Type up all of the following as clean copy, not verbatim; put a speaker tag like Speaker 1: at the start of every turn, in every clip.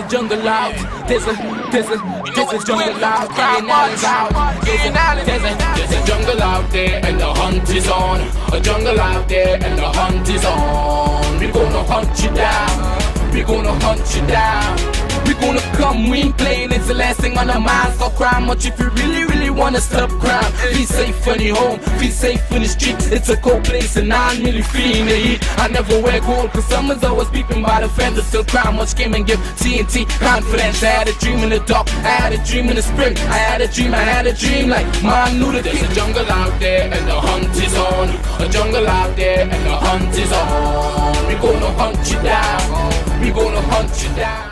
Speaker 1: a jungle out. There's a jungle out. There's a jungle out there and the hunt is on. A jungle out there and the hunt is on. We gonna hunt you down. We gonna hunt you down. We gonna come, we ain't playing, it's the last thing on our minds. Stop crime much if you really wanna stop crime. Be safe when you're home, be safe in the streets. It's a cold place and I'm really feeling the heat. I never wear gold cause someone's always peeping by the fence. Still crime much came and give TNT confidence. I had a dream in the dark, I had a dream in the spring. I had a dream like man knew that there's a jungle out there and the hunt is on. A jungle out there and the hunt is on. We gonna hunt you down. We gonna hunt you down.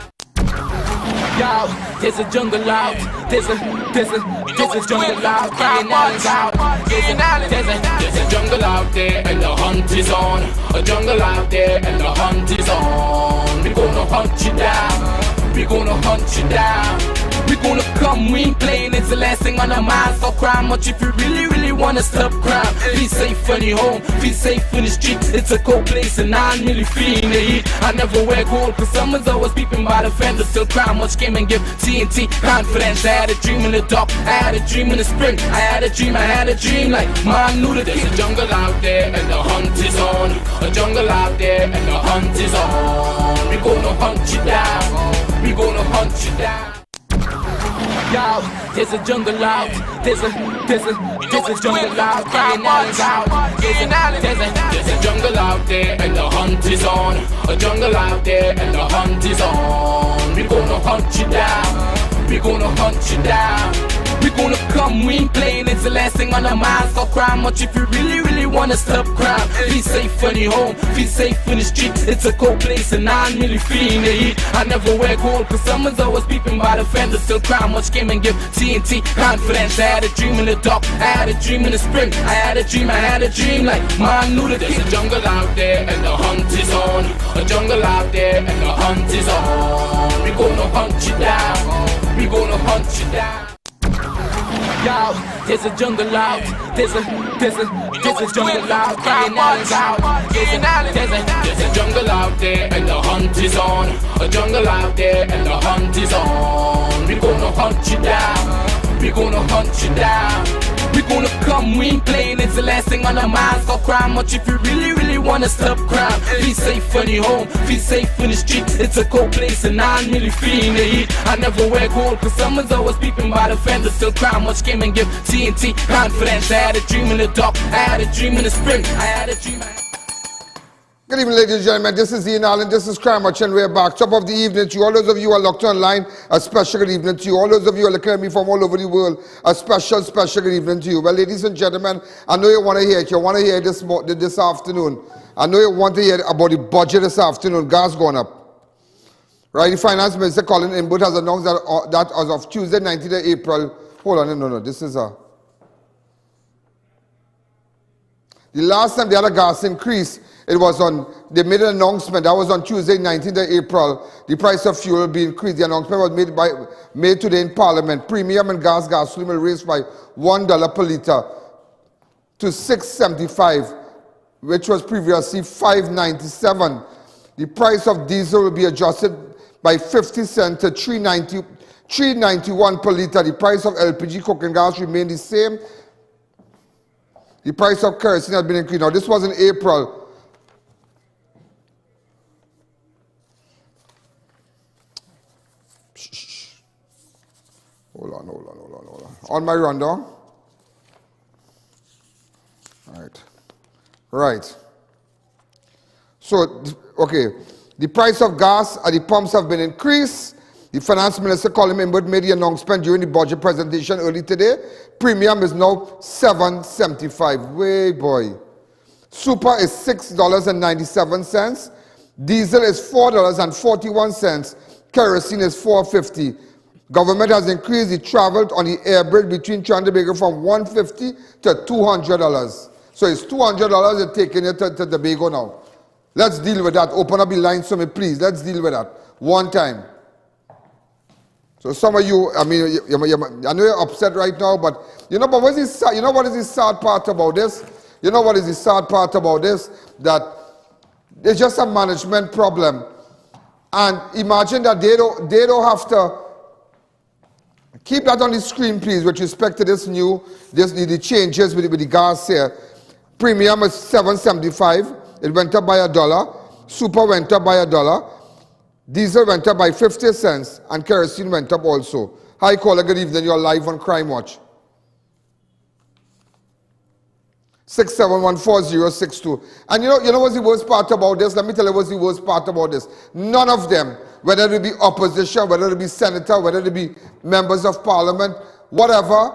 Speaker 1: Yo, there's a jungle out. There's a jungle out. There's a jungle out there and the hunt is on. A jungle out there and the hunt is on. We gonna hunt you down. We gonna hunt you down. We gonna come, we ain't playing, it's the last thing on our minds. Stop crime much if you really wanna stop crime. Be safe when you're home, be safe in the streets. It's a cold place and I'm really feeling the heat. I never wear gold cause someone's always peeping by the fence. Still crime much came and give TNT confidence. I had a dream in the dark, I had a dream in the spring. I had a dream like man knew that there's a jungle out there and the hunt is on. A jungle out there and the hunt is on. We gonna hunt you down. We gonna hunt you down. Yo, there's a jungle out. There's a jungle out. There's a jungle out there and the hunt is on. A jungle out there and the hunt is on. We gonna hunt you down. We gonna hunt you down. We gonna come, we ain't playing, it's the last thing on our minds. Stop crime much if you really wanna stop crime. Be safe when you're home, be safe in the streets. It's a cold place and I'm really feeling the heat. I never wear gold cause someone's always peeping by the fence. Still crime much came and give TNT confidence. I had a dream in the dark, I had a dream in the spring. I had a dream like man knew that there's a jungle out there and the hunt is on. A jungle out there and the hunt is on. We gonna hunt you down. We gonna hunt you down. Yo, there's a jungle out. There's a jungle out. There's a jungle out there and the hunt is on. A jungle out there and the hunt is on. We gonna hunt you down. We gonna hunt you down. We gonna come, we ain't playing, it's the last thing on our minds. Stop crime much if you really wanna stop crime. Be safe when you're home, be safe in the streets. It's a cold place and I'm really feeling the heat. I never wear gold cause someone's always peeping by the fence. Still crime much came and give TNT confidence. I had a dream in the dark, I had a dream in the spring. I had a dream.
Speaker 2: Good evening, ladies and gentlemen. This is I.A.N. This is Crime Watch, and we're back. Top of the evening to you. All those of you who are locked online, a special good evening to you. All those of you who are looking at me from all over the world, a special good evening to you. Well, ladies and gentlemen, I know you want to hear it. You want to hear it this afternoon. I know you want to hear about the budget this afternoon. Gas going up. Right? The Finance Minister Colm Imbert has announced that as of Tuesday, 19th April. Hold on, no. This is the last time they had a gas increase. They made an announcement, that was on Tuesday, 19th April. The price of fuel will be increased. The announcement was made today in Parliament. Premium and gasoline will raise by $1 per litre to $6.75, which was previously $5.97. The price of diesel will be adjusted by 50 cents to $3.91 per litre. The price of LPG cooking gas remained the same. The price of kerosene has been increased. Now, this was in April. Hold on. On my rundown. Right. So, okay. The price of gas at the pumps have been increased. The Finance Minister Colm Imbert made the announcement during the budget presentation early today. Premium is now $7.75. Way boy. Super is $6.97. Diesel is $4.41. Kerosene is $4.50. Government has increased the travel on the air bridge between Trinidad and Tobago from $150 to $200. So it's $200 you're taking it to Tobago now. Let's deal with that. Open up the lines for me, please. Let's deal with that. One time. So some of you, I mean, I know you're upset right now, but you know what is the sad part about this? You know what is the sad part about this? That it's just a management problem. And imagine that they don't have to keep that on the screen, please, with respect to the changes with the gas here. Premium is $7.75. It went up by $1. Super went up by $1. Diesel went up by 50 cents, and kerosene went up also. Hi, caller, good evening. You're live on Crime Watch. 6714062. And you know what's the worst part about this? Let me tell you what's the worst part about this. None of them, whether it be opposition, whether it be senator, whether it be members of parliament, whatever,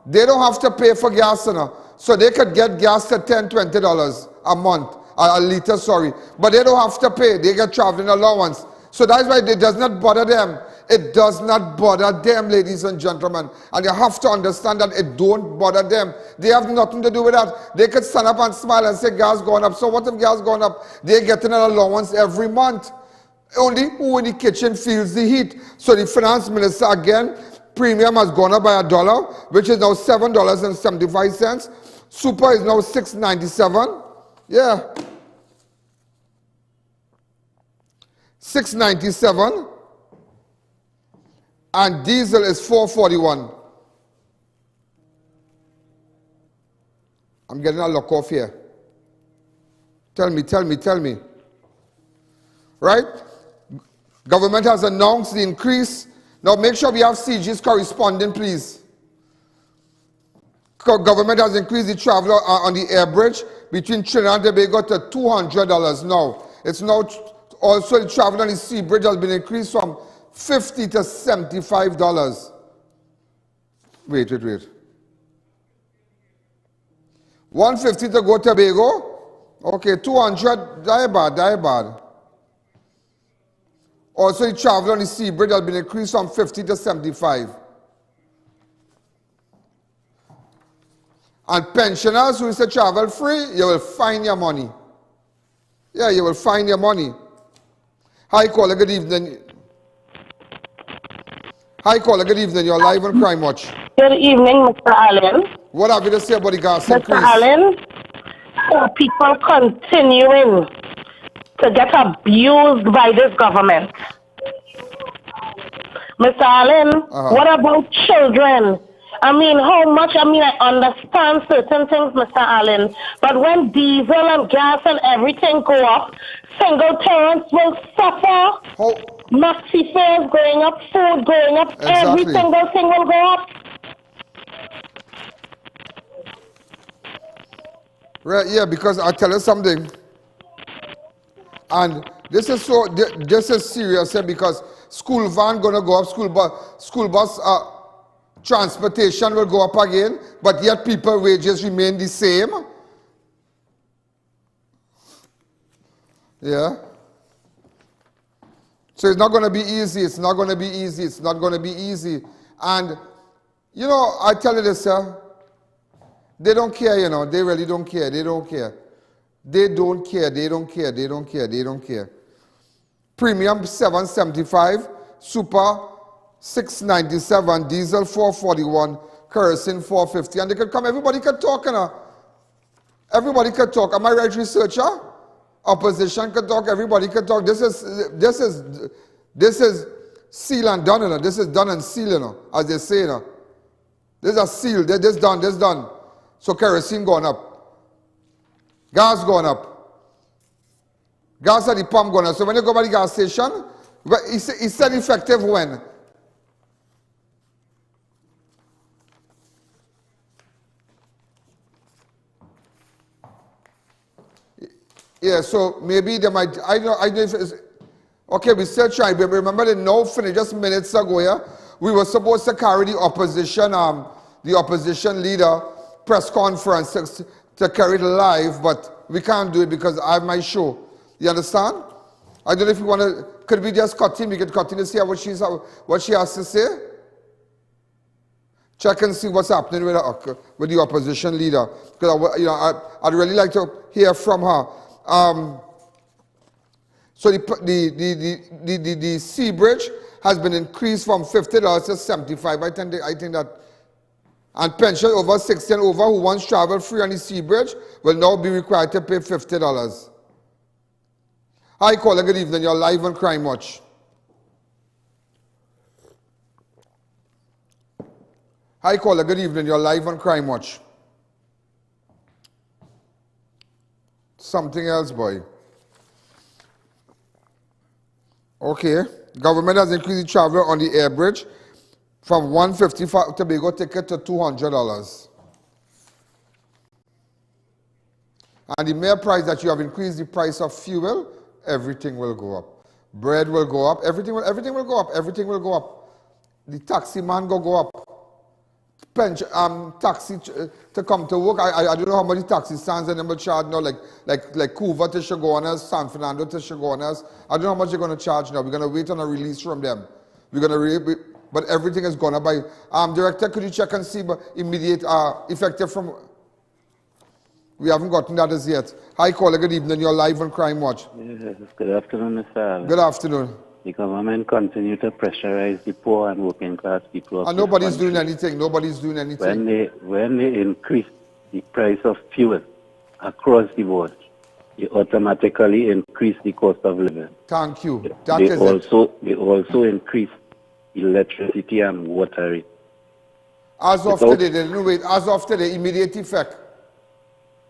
Speaker 2: they don't have to pay for gas, so they could get gas at $10, $20 a month, a liter, sorry. But they don't have to pay. They get traveling allowance. So that's why it does not bother them. It does not bother them, ladies and gentlemen. And you have to understand that it don't bother them. They have nothing to do with that. They could stand up and smile and say gas going up. So what if gas going up? They're getting an allowance every month. Only who in the kitchen feels the heat. So the finance minister, again, premium has gone up by $1, which is now $7.75. Super is now $6.97. Yeah. $6.97. And diesel is $4.41. I'm getting a look off here. Tell me. Right? Government has announced the increase. Now make sure we have CGs corresponding, please. Government has increased the travel on the air bridge between Trinidad and Tobago to $200 now. It's now also the travel on the sea bridge has been increased from $50 to $75. Wait. $150 to go to Tobago. Okay, $200. Die bad. Also, the travel on the sea bridge has been increased from $50 to $75. And pensioners who used to travel free, you will find your money. Yeah, you will find your money. Hi, caller, good evening. You're live on Crime Watch.
Speaker 3: Good evening, Mr. Allen.
Speaker 2: What have you to say about the gas increase?
Speaker 3: Mr. Allen, people continuing to get abused by this government. Mr. Allen, what about children? I understand certain things, Mr. Allen, but when diesel and gas and everything go up, single parents will suffer. Maxi fares going up, food going up, Every single thing will go up.
Speaker 2: Right, yeah, because I'll tell you something. And this is serious, because school van gonna go up, school bus transportation will go up again, but yet people wages remain the same. Yeah. So it's not going to be easy. And, I tell you this, sir. They don't care, They really don't care. They don't care. Premium $7.75. Super $6.97. Diesel $4.41. Kerosene $4.50. And they could come. Everybody could talk, Everybody could talk. Am I right, researcher? Opposition could talk, everybody could talk. This is seal and done, This is done and seal, as they say, This is a seal. This done. So kerosene going up. Gas going up. Gas at the pump going up. So when you go by the gas station, he said effective when? Yeah, so maybe they might, I don't know if it's, okay, we still trying, but remember the no finish just minutes ago, yeah? We were supposed to carry the opposition leader press conference to carry it live, but we can't do it because I have my show. You understand? I don't know if you want to, could we just continue? We could continue to see what she has to say? Check and see what's happening with the opposition leader. Because I'd really like to hear from her. So the sea bridge has been increased from $50 to $75. I think that, and pension over 60 and over who once traveled free on the sea bridge will now be required to pay $50. Hi, caller. Good evening. You're live on Crime Watch. Hi, caller. Good evening. You're live on Crime Watch. Something else, boy. Okay. Government has increased the travel on the air bridge from $150 for Tobago ticket to $200. And the mere price that you have increased the price of fuel, everything will go up. Bread will go up. Everything will go up. Everything will go up. The taxi man go up. Taxi to come to work. I don't know how much the taxi stands and them will charge now. Like Couva to Chagonas, San Fernando to Chagonas. I don't know how much they're going to charge now. We're going to wait on a release from them. But everything is going up by. Director, could you check and see immediate effective from? We haven't gotten that as yet. Hi, caller. Good evening. You're live on Crime Watch.
Speaker 4: Yes, good afternoon, Mr. Allen.
Speaker 2: Good afternoon.
Speaker 4: The government continue to pressurize the poor and working class people.
Speaker 2: And nobody's doing anything. Nobody's doing anything.
Speaker 4: When they increase the price of fuel across the board, they automatically increase the cost of living.
Speaker 2: Thank you.
Speaker 4: They also increase electricity and water rate.
Speaker 2: As of today, they didn't wait. As of today, immediate effect.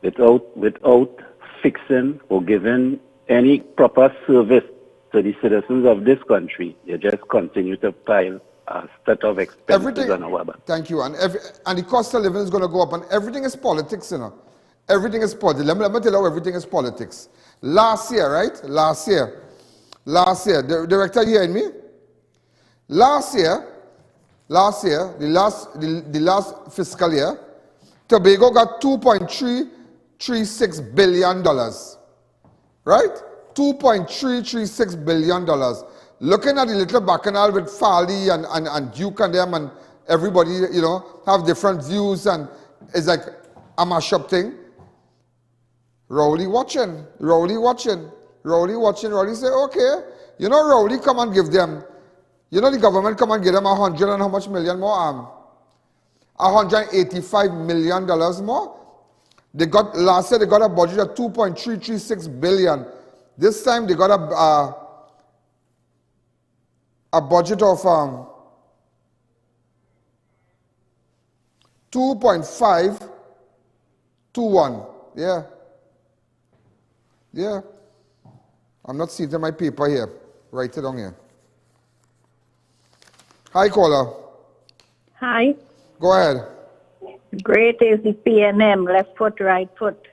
Speaker 4: Without fixing or giving any proper service to the citizens of this country, they just continue to pile a set of expenses on our back.
Speaker 2: Thank you. And the cost of living is going to go up, and everything is politics, you know. Everything is politics. Let me tell you how everything is politics. Last year, right? Last year. The director, you hearing me? Last year, the last fiscal year, Tobago got $2.336 billion. Right? $2.336 billion. Looking at the little bacchanal with Fali and Duke and them and everybody, you know, have different views and it's like a mashup thing. Rowley watching. Rowley say, okay, you know, Rowley come and give them, you know, the government come and give them 100 and how much million more? $185 million more. Last year they got a budget of $2.336 billion. This time they got a budget of 2.521. Yeah. I'm not seeing it in my paper here. Write it down here. Hi, caller.
Speaker 5: Hi.
Speaker 2: Go ahead.
Speaker 5: Great is the PNM, left foot, right foot.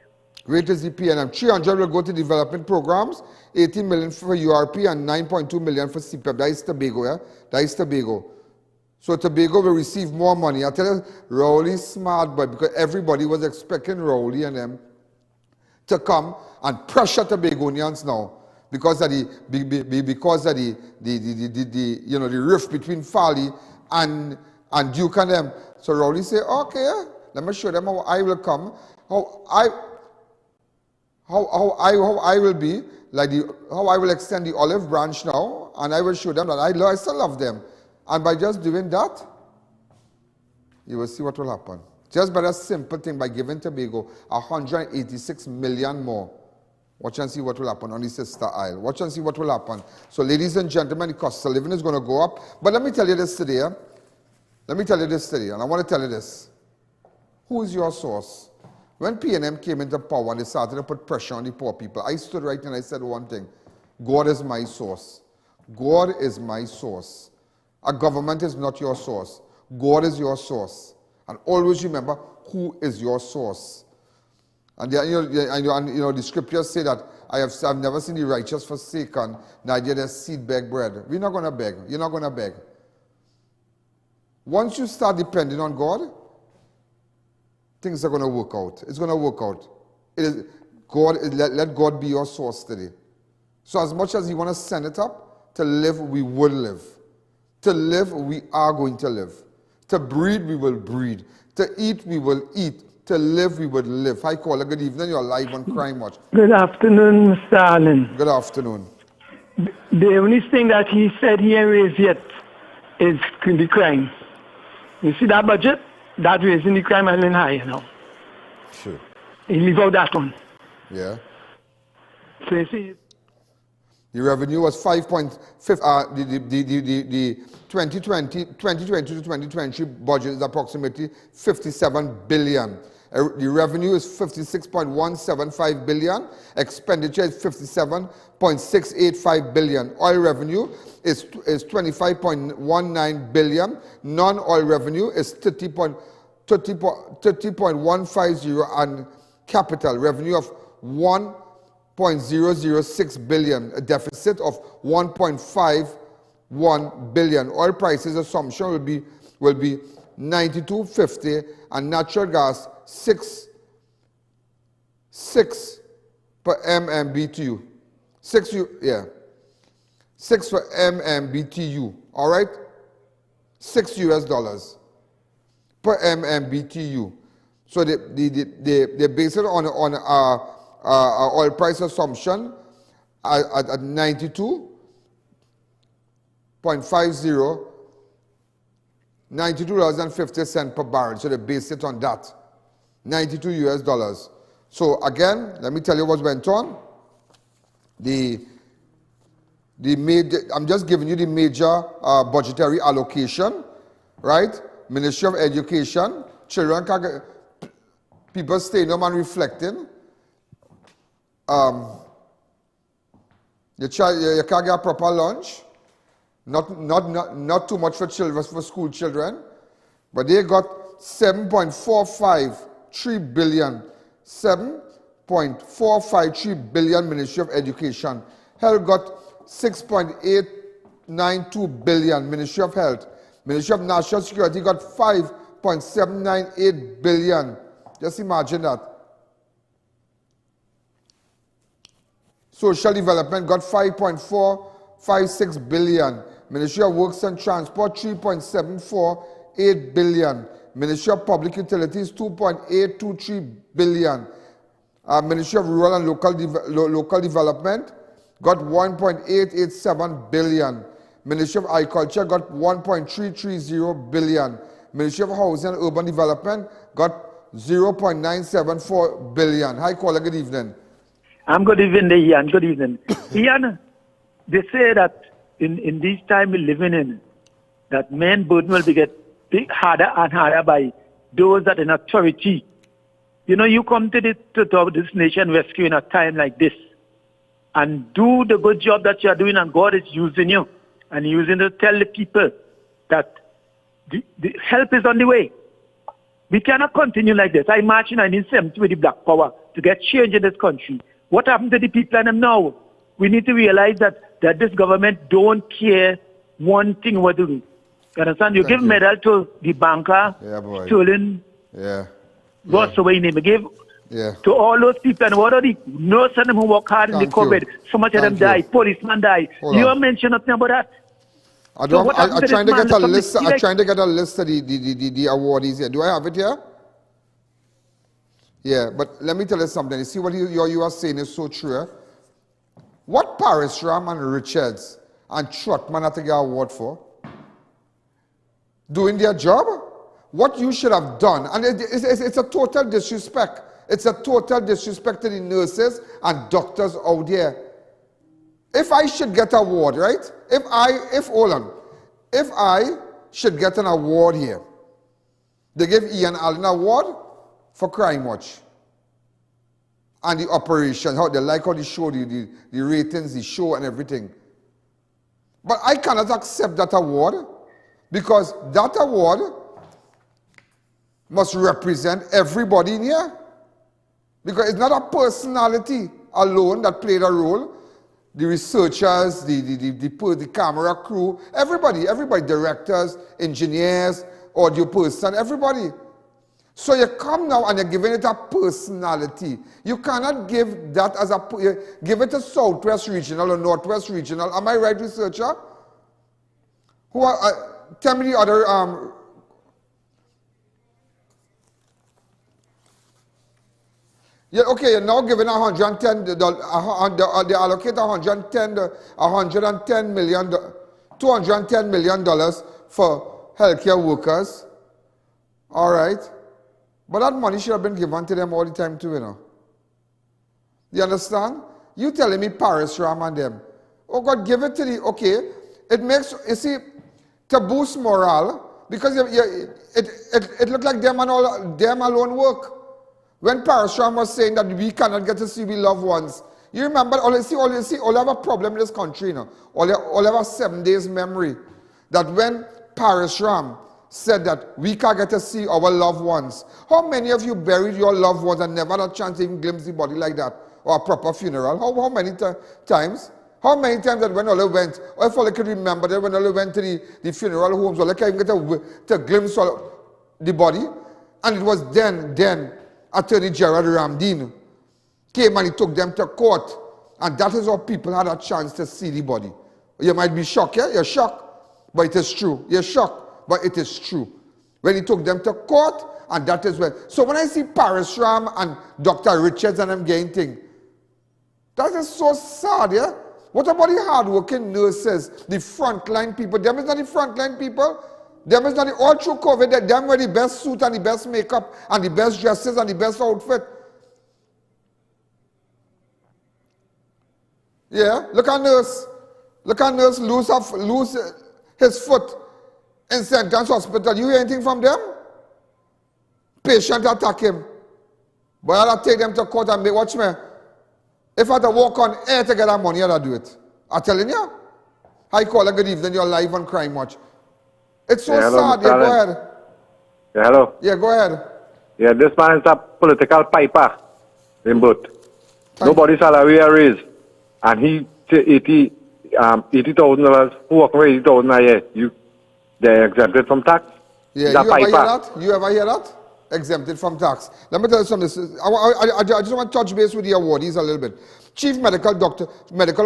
Speaker 2: Great is the PNM. 300 will go to development programs, 18 million for URP and 9.2 million for CPEP. That is Tobago, yeah? That is Tobago. So Tobago will receive more money. I tell you, Rowley's smart, but because everybody was expecting Rowley and them to come and pressure Tobagonians now because of the rift between Fali and Duke and them. So Rowley say, okay, let me show them how I will come, how I will be, how I will extend the olive branch now, and I will show them that I still love them. And by just doing that, you will see what will happen. Just by that simple thing, by giving Tobago 186 million more. Watch and see what will happen on the sister isle. Watch and see what will happen. So ladies and gentlemen, the cost of living is going to go up. But let me tell you this today. And I want to tell you this. Who is your source? When PNM came into power and they started to put pressure on the poor people, I stood right and I said one thing. God is my source. God is my source. A government is not your source. God is your source. And always remember who is your source. And the scriptures say that I've never seen the righteous forsaken, neither their seed beg bread. We're not going to beg. You're not going to beg. Once you start depending on God, things are going to work out. It's going to work out. Let God be your source today. So as much as you want to send it up, to live, we will live. To live, we are going to live. To breed, we will breed. To eat, we will eat. To live, we will live. Hi, caller. Good evening. You're live on Crime Watch.
Speaker 6: Good afternoon, Mr. Allen.
Speaker 2: Good afternoon.
Speaker 6: The only thing that he said he ain't raised yet is the crime. You see that budget? That raising the crime island high now.
Speaker 2: Sure.
Speaker 6: He leave out that one.
Speaker 2: Yeah.
Speaker 6: So you see.
Speaker 2: The revenue was 5.5. The 2020 to 2023 budget is approximately 57 billion. The revenue is 56.175 billion. Expenditure is 57.685 billion. Oil revenue is 25.19 billion. Non-oil revenue is 30.150, and capital revenue of 1.006 billion, a deficit of 1.51 billion. Oil prices assumption will be 92.50, and natural gas 6 per MMbtu. 6 for MMbtu. All right, $6 per MMbtu. So they base it on oil price assumption at 92.50, $92.50 per barrel. So they base it on that, $92. So again, let me tell you what went on. I'm just giving you the major budgetary allocation, right? Ministry of Education, children can get, people staying home and reflecting. You can't get a proper lunch. Not too much for children, for school children, but they got 7.453 billion. 7.453 billion Ministry of Education. Health got 6.892 billion Ministry of Health. Ministry of National Security got 5.798 billion. Just imagine that. Social Development got 5.456 billion. Ministry of Works and Transport 3.748 billion. Ministry of Public Utilities 2.823 billion. Ministry of Rural and Local Development got 1.887 billion. Ministry of Agriculture got 1.330 billion. Ministry of Housing and Urban Development got 0.974 billion. Hi, caller, good evening.
Speaker 6: Good evening, I.A.N. Good evening. I.A.N., they say that in this time we're living in, that main burden will be get harder and harder by those that are in authority. You know, you come to this nation rescue in a time like this and do the good job that you are doing, and God is using you and using to tell the people that the help is on the way. We cannot continue like this. I marched in 1970 with the Black Power to get change in this country. What happened to the people and them now? We need to realize that this government don't care one thing what to do. You understand? You give medal to the banker, stolen, what's away name. You give to all those people, and what are the nurses who work hard in the COVID? So much of them die, policemen die. You mentioned nothing about that.
Speaker 2: I'm trying to get a list. I'm trying to get a list of the awardees here. Do I have it here? Yeah, but let me tell you something. You see what you are saying is so true. What Paris Ram and Richards and Trotman have to get an award for? Doing their job? What you should have done, and it's a total disrespect. It's a total disrespect to the nurses and doctors out there. If I should get an award, right? If I should get an award here, they give I.A.N. Allen an award for Crime Watch and the operation, how they like how they show the ratings, the show and everything. But I cannot accept that award, because that award must represent everybody in here. Because it's not a personality alone that played a role. The researchers, the camera crew, everybody, directors, engineers, audio person, everybody. So you come now and you're giving it a personality. You cannot give that as give it a Southwest Regional or Northwest Regional. Am I right, researcher? Who are, tell me the other, yeah, okay, you're now giving $110, they allocate $210 million for healthcare workers. All right. But that money should have been given to them all the time too, you know. You understand? You telling me Paris Ram and them Oh God, give it to the, okay. It makes, you see, to boost morale, because it looked like them alone work. When Parashram was saying that we cannot get to see we loved ones, you remember, all have a problem in this country, you know. All have a 7 days memory. That when Parashram said that we can't get to see our loved ones, how many of you buried your loved ones and never had a chance to even glimpse the body like that? Or a proper funeral? How many times? How many times that when all went, or if all I could remember that when all went to the funeral homes, all I can get to glimpse the body? And it was then Attorney Gerald Ramdeen came and he took them to court. And that is how people had a chance to see the body. You might be shocked, yeah? You're shocked. But it is true. You're shocked, but it is true. When he took them to court, and that is when. So when I see Parashram and Dr. Richards and them getting thing, that is so sad, yeah? What about the hard-working nurses, the frontline people? Them is not the frontline people. Them is not the, all through COVID, them were the best suit and the best makeup and the best dresses and the best outfit. Yeah, look at nurse. Look at nurse lose his foot in St. John's Hospital. You hear anything from them? Patient attack him. But I'll take them to court and watch me. If I had to walk on air to get that money, I'll do it. I'm telling you. Hi, caller, good evening. You're live on Crime Watch. It's so sad. Yeah, go ahead.
Speaker 7: Yeah, hello.
Speaker 2: Yeah, go ahead.
Speaker 7: Yeah, this man is a political piper. Imbert. Nobody's salary raise. And he $80,000, who work for $80,000 a year, they're exempted from tax.
Speaker 2: Yeah, you ever hear that? You ever hear that? Exempted from tax. Let me tell you something. I just want to touch base with the awardees a little bit. Chief Medical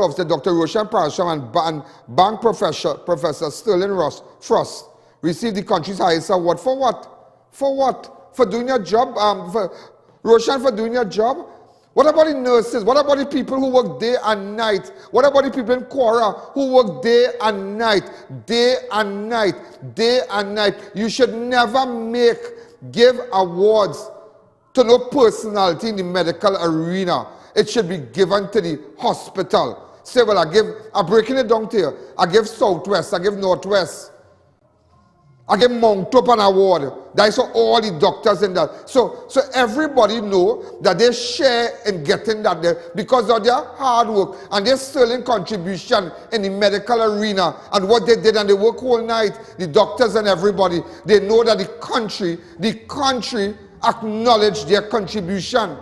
Speaker 2: Officer Dr. Roshan Parashram and Bank Professor Sterling Frost received the country's highest award. For what? For what? For doing your job? Roshan, for doing your job? What about the nurses? What about the people who work day and night? What about the people in Quora who work day and night? Day and night. Day and night. You should never give awards to no personality in the medical arena. It should be given to the hospital. Say, well, I'm breaking it down to you. I give Southwest, I give Northwest. I give Mount Up an award. That is for all the doctors in that. So everybody know that they share in getting that there because of their hard work and their sterling contribution in the medical arena and what they did, and they work all night, the doctors and everybody. They know that the country acknowledged their contribution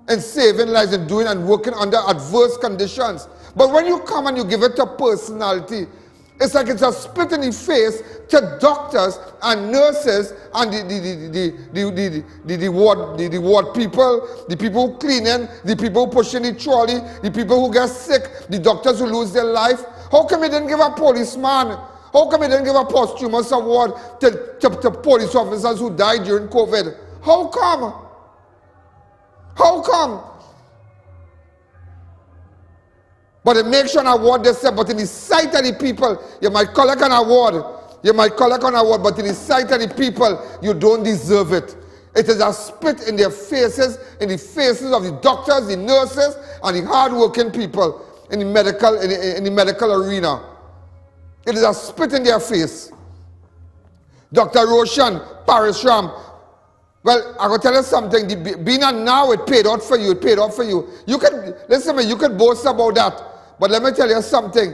Speaker 2: in saving lives and doing and working under adverse conditions. But when you come and you give it to personality, it's like it's a spit in the face to doctors and nurses and the ward people, the people who cleaning, the people who pushing the trolley, the people who get sick, the doctors who lose their life. How come you didn't give a policeman? How come you didn't give a posthumous award to police officers who died during COVID? How come? How come? But it makes you an award, they say, but in the sight of the people, you might collect an award. You might collect an award, but in the sight of the people, you don't deserve it. It is a spit in their faces, in the faces of the doctors, the nurses, and the hard-working people in the medical arena. It is a spit in their face. Dr. Roshan Parashram, well, I'm going to tell you something. Being a now, it paid out for you. It paid out for you. You could, listen to me, you could boast about that. But let me tell you something.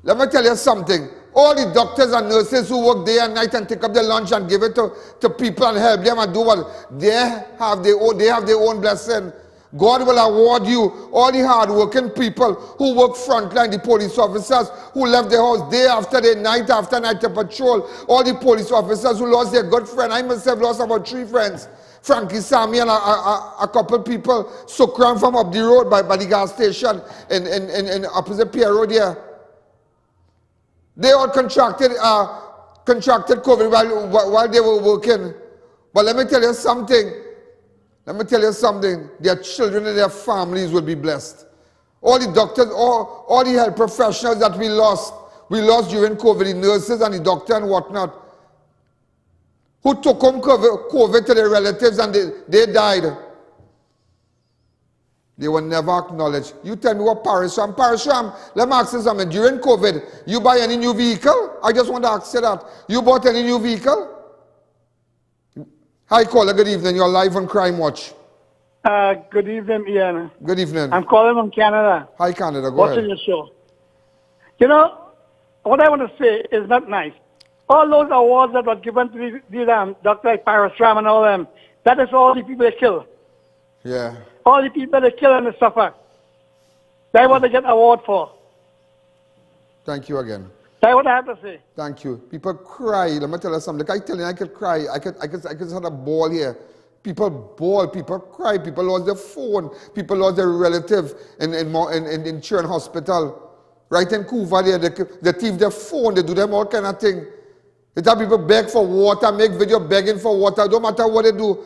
Speaker 2: Let me tell you something. All the doctors and nurses who work day and night and take up their lunch and give it to people and help them and do what, they have their own blessing. God will award you. All the hard-working people who work frontline, the police officers who left their house day after day, night after night to patrol, all the police officers who lost their good friend. I myself lost about 3 friends. Frankie, Sammy, and a couple people Sukram from up the road by the gas station in opposite Pier Road here. They all contracted COVID while they were working. But let me tell you something. Let me tell you something. Their children and their families will be blessed. All the doctors, all the health professionals that we lost during COVID, the nurses and the doctor and whatnot, who took home COVID to their relatives and they died. They were never acknowledged. You tell me what Parishram. Parishram, let me ask you something. During COVID, you buy any new vehicle? I just want to ask you that. You bought any new vehicle? Hi, caller. Good evening. You're live on Crime Watch.
Speaker 8: Good evening, Ian.
Speaker 2: Good evening.
Speaker 8: I'm calling from Canada.
Speaker 2: Hi, Canada. Go
Speaker 8: Watching
Speaker 2: ahead.
Speaker 8: your show. You know, what I want to say is not nice. All those awards that were given to these Dr. like Parashram and all them, that is all the people they kill.
Speaker 2: Yeah.
Speaker 8: All the people they kill and they suffer. That's what they get award for.
Speaker 2: Thank you again.
Speaker 8: That's what I have to say.
Speaker 2: Thank you. People cry. Let me tell you something. I tell you, I could cry. I could have a ball here. People bawl. People cry. People lost their phone. People lost their relative in Churn Hospital. Right in Couva there, they thief their phone. They do them all kind of thing. They have people beg for water, make video begging for water. Don't matter what they do.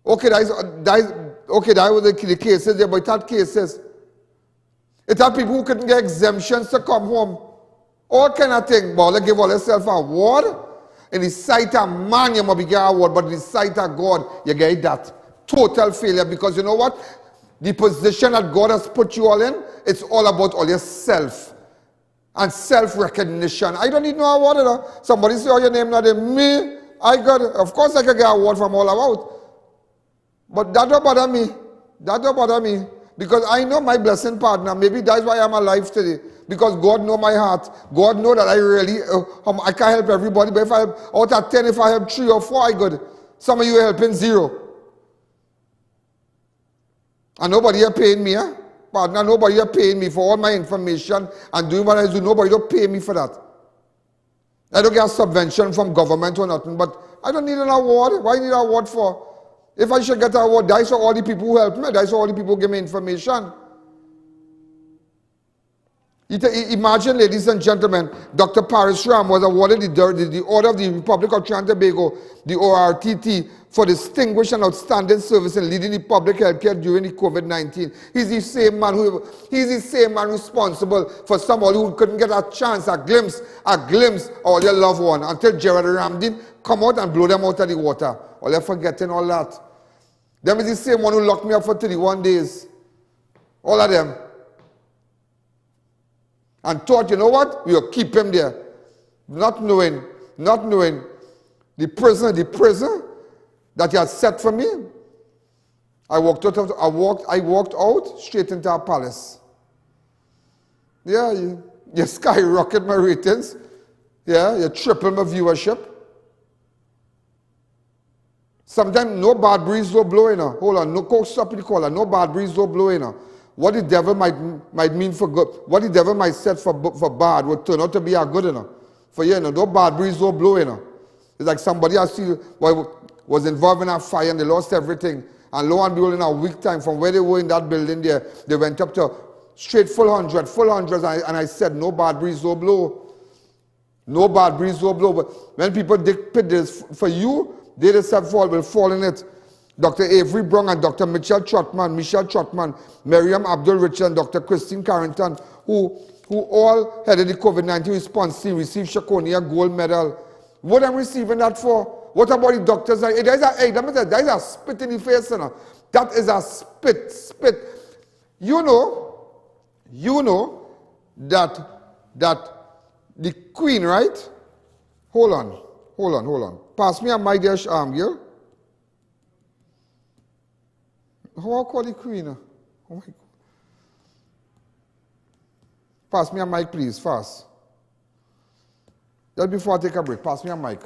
Speaker 2: Okay, that was the cases there, but it had cases. It had people who couldn't get exemptions to come home. All kind of thing. But they give all themselves an award. In the sight of man, you must be getting an award, but in the sight of God, you get that. Total failure, because you know what? The position that God has put you all in, it's all about all yourself. And self-recognition. I don't need no award. You know? Somebody say, oh, your name not there. Me, of course I can get an award from all about. But that don't bother me. That don't bother me. Because I know my blessing partner. Maybe that's why I'm alive today. Because God knows my heart. God knows that I really, I can't help everybody. But if I help, out of 10, if I help 3 or 4, I good. Some of you are helping 0. And nobody are paying me, eh? Partner, nobody are paying me for all my information and doing what I do. Nobody don't pay me for that. I don't get a subvention from government or nothing, but I don't need an award. Why need an award for? If I should get an award, that's for all the people who help me. That's for all the people who give me information. Imagine, ladies and gentlemen, Dr. Parishram was awarded the Order of the Republic of Trinidad and Tobago, the ORTT, for distinguished and outstanding service in leading the public health care during the COVID-19. He's the same man responsible for somebody who couldn't get a chance, a glimpse of their loved one until Gerard Ramdin come out and blow them out of the water. Or they're forgetting all that. Them is the same one who locked me up for 31 days. All of them. And thought, you know what? We'll keep him there. Not knowing the prison that he had set for me. I walked out straight into a palace. Yeah, you skyrocket my ratings. Yeah, you triple my viewership. Sometimes no bad breeze will blow in. Hold on, no stop the caller. No bad breeze will blow in. What the devil might mean for good, what the devil might set for bad will turn out to be a good enough. For you, no bad breeze will blow in. It's like somebody I see was involved in a fire and they lost everything. And lo and behold, in a week time, from where they were in that building there, they went up to straight full hundreds, and I said, no bad breeze will blow. No bad breeze will blow. But when people dictate this for you, they themselves will fall in it. Dr. Avery Brown and Dr. Michelle Trotman, Miriam Abdul-Richard and Dr. Christine Carrington, who all headed the COVID-19 response team, received Shakonia Gold Medal. What am I receiving that for? What about the doctors? That is a spit in the face. You know? That is a spit. You know that the Queen, right? Hold on. Pass me a mic there, girl. How I call the Queen? Oh my God. Pass me a mic, please, fast. Just before I take a break, pass me a mic.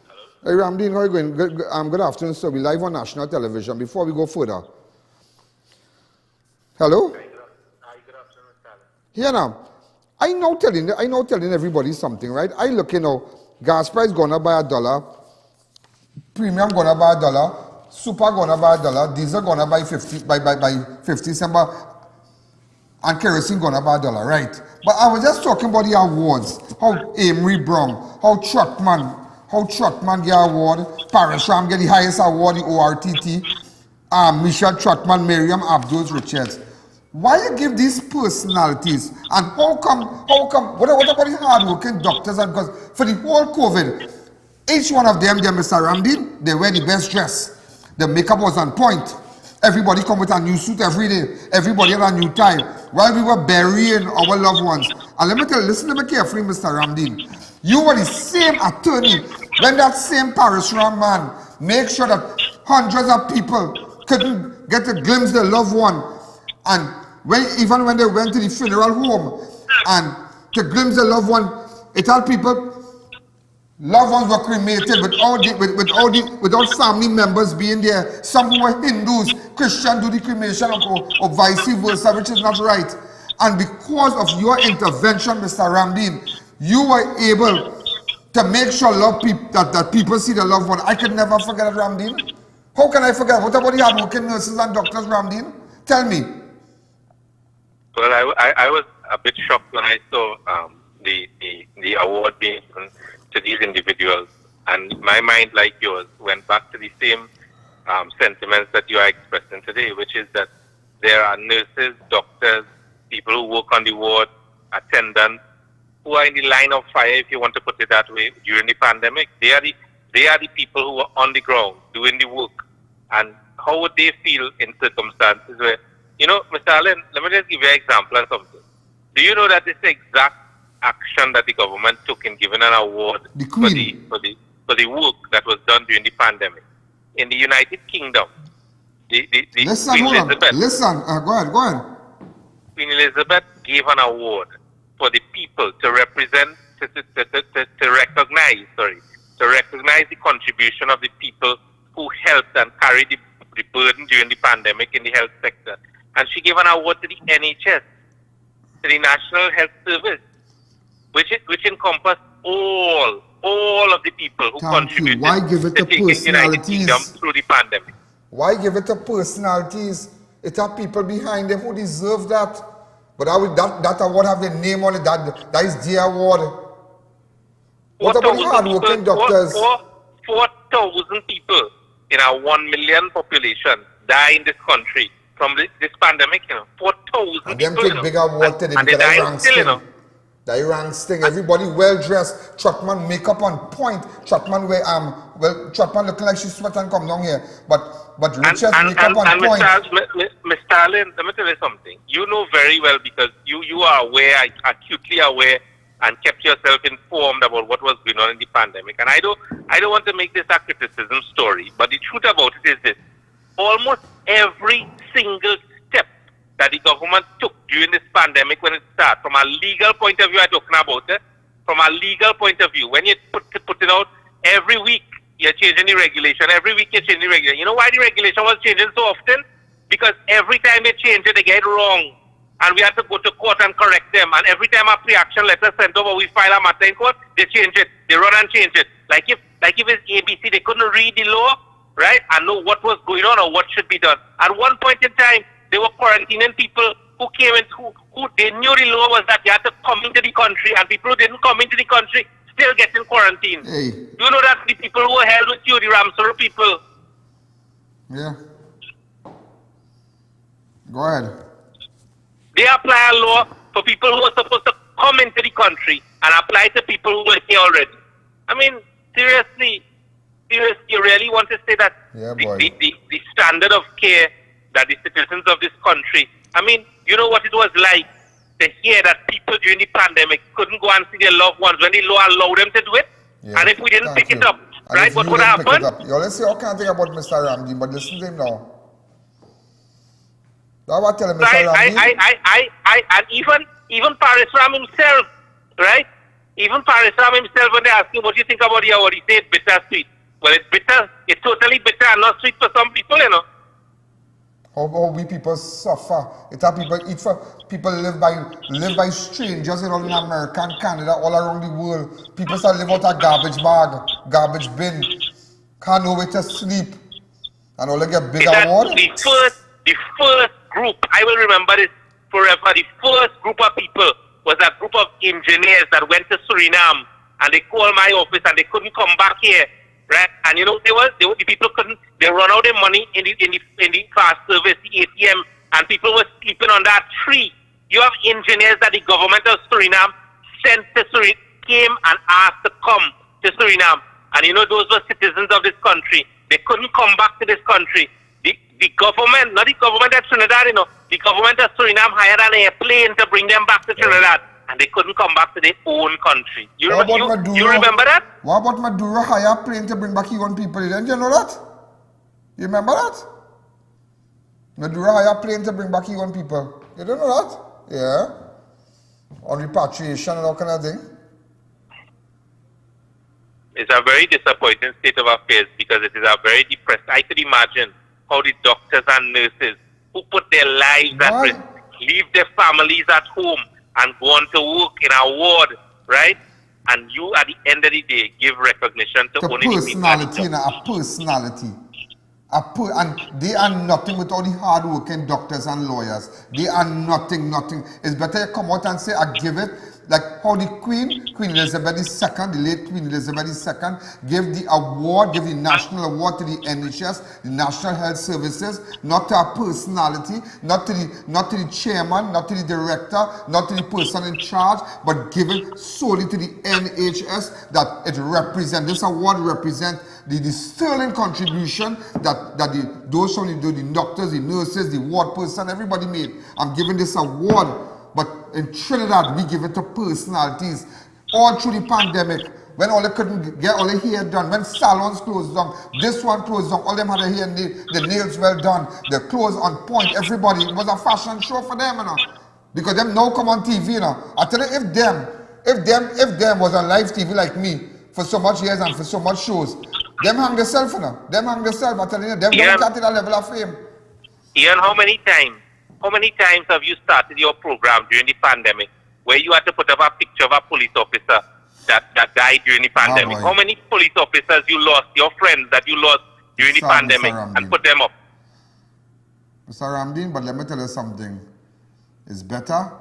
Speaker 2: Hello? Hey, Ramdeen, how are you going? Good afternoon, sir. We're live on national television. Before we go further. Hello? Hi, good afternoon, Mr. Allen. Here now. I know telling everybody something, right? I look, gas price going up by $1, premium going up by $1, super going up by $1, diesel going up by 50 cents, and kerosene going up by $1, right? But I was just talking about the awards. How Amory Brown, how Trotman get award, Parishram get the highest award, the ORTT, Michelle Trotman, Miriam Abdul-Richards. Why you give these personalities? And how come, what about the hard-working doctors? And because for the whole COVID, each one of them, Mr. Ramdin, they wear the best dress. The makeup was on point. Everybody come with a new suit every day. Everybody had a new tie. While we were burying our loved ones. And let me tell you, listen to me carefully, Mr. Ramdin. You were the same attorney when that same Parashram man made sure that hundreds of people couldn't get a glimpse of their loved one. And even when they went to the funeral home and to glimpse their loved one, it had people, loved ones were cremated without family members being there. Some who were Hindus, Christians do the cremation or vice versa, which is not right. And because of your intervention, Mr. Ramdin, you were able to make sure that people see the loved one. I could never forget it, Ramdin. How can I forget? What about the hard-working nurses and doctors, Ramdin? Tell me.
Speaker 9: Well, I was a bit shocked when I saw the award being given to these individuals, and my mind, like yours, went back to the same sentiments that you are expressing today, which is that there are nurses, doctors, people who work on the ward, attendants, who are in the line of fire, if you want to put it that way, during the pandemic. They are the people who are on the ground doing the work. And how would they feel in circumstances where, you know, Mr. Allen, let me just give you an example of something. Do you know that this exact action that the government took in giving an award for the work that was done during the pandemic in the United Kingdom?
Speaker 2: Listen,
Speaker 9: Queen
Speaker 2: hold
Speaker 9: Elizabeth,
Speaker 2: on. Listen, go ahead.
Speaker 9: Queen Elizabeth gave an award for the people to represent, to recognize the contribution of the people who helped and carried the burden during the pandemic in the health sector. And she gave an award to the NHS, to the National Health Service, which encompassed all of the people who contributed
Speaker 2: Why give it to
Speaker 9: taking the United Kingdom through the pandemic.
Speaker 2: Why give it to personalities? It have people behind them who deserve that. But that award have their name on it. That is their award. What about the hard-working doctors?
Speaker 9: 4,000 people in our 1 million population die in this country from this pandemic, 4,000 people.
Speaker 2: And them take big award today
Speaker 9: and they die still,
Speaker 2: The Iran sting, everybody well dressed, Trotman makeup on point, Trotman Trotman looking like she's sweat and come down here. But Richard's makeup on point.
Speaker 9: Mr. Allen, let me tell you something. You know very well because you are aware, acutely aware, and kept yourself informed about what was going on in the pandemic. And I don't want to make this a criticism story, but the truth about it is this. Almost every single step that the government took during this pandemic when it started, from a legal point of view, I'm talking about it, from a legal point of view, when you put it out every week, you're changing the regulation. Every week you're changing the regulation. You know why the regulation was changing so often? Because every time they change it, they get it wrong. And we have to go to court and correct them. And every time a pre-action letter sent over, we file a matter in court, they change it. They run and change it. Like if it's ABC, they couldn't read the law, right, and know what was going on or what should be done. At one point in time, they were quarantining people who came in, who they knew the law was that they had to come into the country, and people who didn't come into the country still getting quarantined.
Speaker 2: Hey.
Speaker 9: You know that the people who were held with you, the Ramsar people.
Speaker 2: Yeah. Go ahead.
Speaker 9: They apply a law for people who are supposed to come into the country and apply to people who were here already. I mean, seriously, you really want to say that the standard of care that the citizens of this country, I mean, you know what it was like to hear that people during the pandemic couldn't go and see their loved ones when the law allowed them to do it? Yeah, and if we didn't pick it up, right, what would happen?
Speaker 2: Let's see, I can't think about Mr. Ramdin, but listen to him now. Now what tell him, Mr. Ramdin?
Speaker 9: And even Parashram himself, right? Even Parashram himself, when they ask him, what do you think about the award, he said bittersweet. Well, it's bitter. It's totally bitter and not sweet for some people,
Speaker 2: How we people suffer. It's how people eat for. People live by strangers in America and Canada, all around the world. People start live out a garbage bag, garbage bin. Can't know where to sleep. And all they get big award.
Speaker 9: The first group, I will remember this forever. The first group of people was a group of engineers that went to Suriname, and they called my office and they couldn't come back here. Right, and the people couldn't. They run out of money in the fast service, the ATM, and people were sleeping sleeping under a tree. You have engineers that the government of Suriname sent to Suriname, came and asked to come to Suriname. And you know, those were citizens of this country. They couldn't come back to this country. The government, not the government of Trinidad, you know, the government of Suriname hired an airplane to bring them back to Trinidad. And they couldn't come back to their own country. You remember that?
Speaker 2: What about Maduro hire a plane to bring back his own people? Didn't you know that? You remember that? Maduro hire a plane to bring back his own people. You don't know that? Yeah. On repatriation and all kind of thing.
Speaker 9: It's a very disappointing state of affairs because it is a very depressed. I could imagine how the doctors and nurses who put their lives at risk, leave their families at home and go on to work in a ward, right? And you, at the end of the day, give recognition to only
Speaker 2: personality, you know, a personality. And they are nothing with all the hard-working doctors and lawyers. They are nothing. It's better you come out and say, I give it. Like how the Queen Elizabeth II, the late Queen Elizabeth II, gave the award, gave the national award to the NHS, the National Health Services, not to a personality, not to the chairman, not to the director, not to the person in charge, but given solely to the NHS, that it represents, this award represents the sterling contribution that those from the doctors, the nurses, the ward person, everybody made. I'm giving this award. But in Trinidad, we give it to personalities all through the pandemic. When all they couldn't get all their hair done, when salons closed down, this one closed down, all them had their hair, the nails well done, the clothes on point, everybody. It was a fashion show for them, you know. Because them now come on TV, you know. I tell you, if them was on live TV like me for so much years and for so much shows, them hang themselves, you know. Them hang themselves, I tell you, them don't get to that level of fame.
Speaker 9: Ian, how many times have you started your program during the pandemic where you had to put up a picture of a police officer that died during the pandemic? How many police officers you lost, your friends that you lost during the pandemic, and put them up?
Speaker 2: Mr. Ramdeen, but let me tell you something. It's better.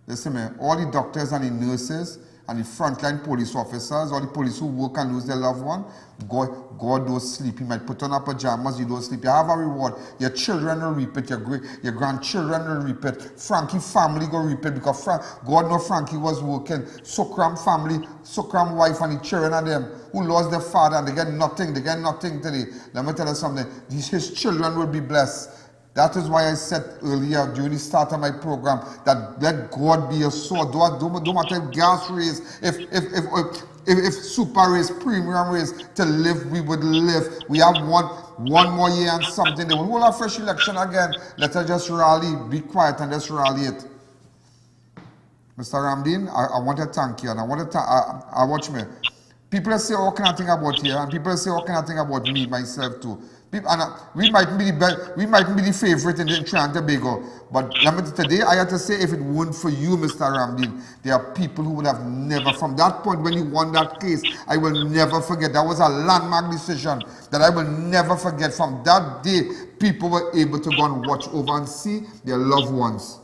Speaker 2: Listen, man, all the doctors and the nurses and the frontline police officers, all the police who work and lose their loved one, God don't sleep. You might put on a pajamas, you don't sleep. You have a reward. Your children will reap it. Your grandchildren will reap it. Frankie family will reap it because God knows Frankie was working. Sokram family, Sokram wife and the children of them who lost their father and they get nothing. They get nothing today. Let me tell you something. His children will be blessed. That is why I said earlier during the start of my program that let God be your sword. Don't matter if gas raise, if super raise, premium raise, to live, we would live. We have one more year and something. They will hold a fresh election again. Let us just rally, be quiet and just rally it. Mr. Ramdeen, I want to thank you and I want to watch me. People say, oh, can I think about you? And people say, oh, can I think about me, myself too. And we might be the favorite in Trinidad and Tobago, but today I have to say, if it weren't for you, Mr. Ramdeen, there are people who would have never, from that point when you won that case, I will never forget. That was a landmark decision that I will never forget. From that day, people were able to go and watch over and see their loved ones.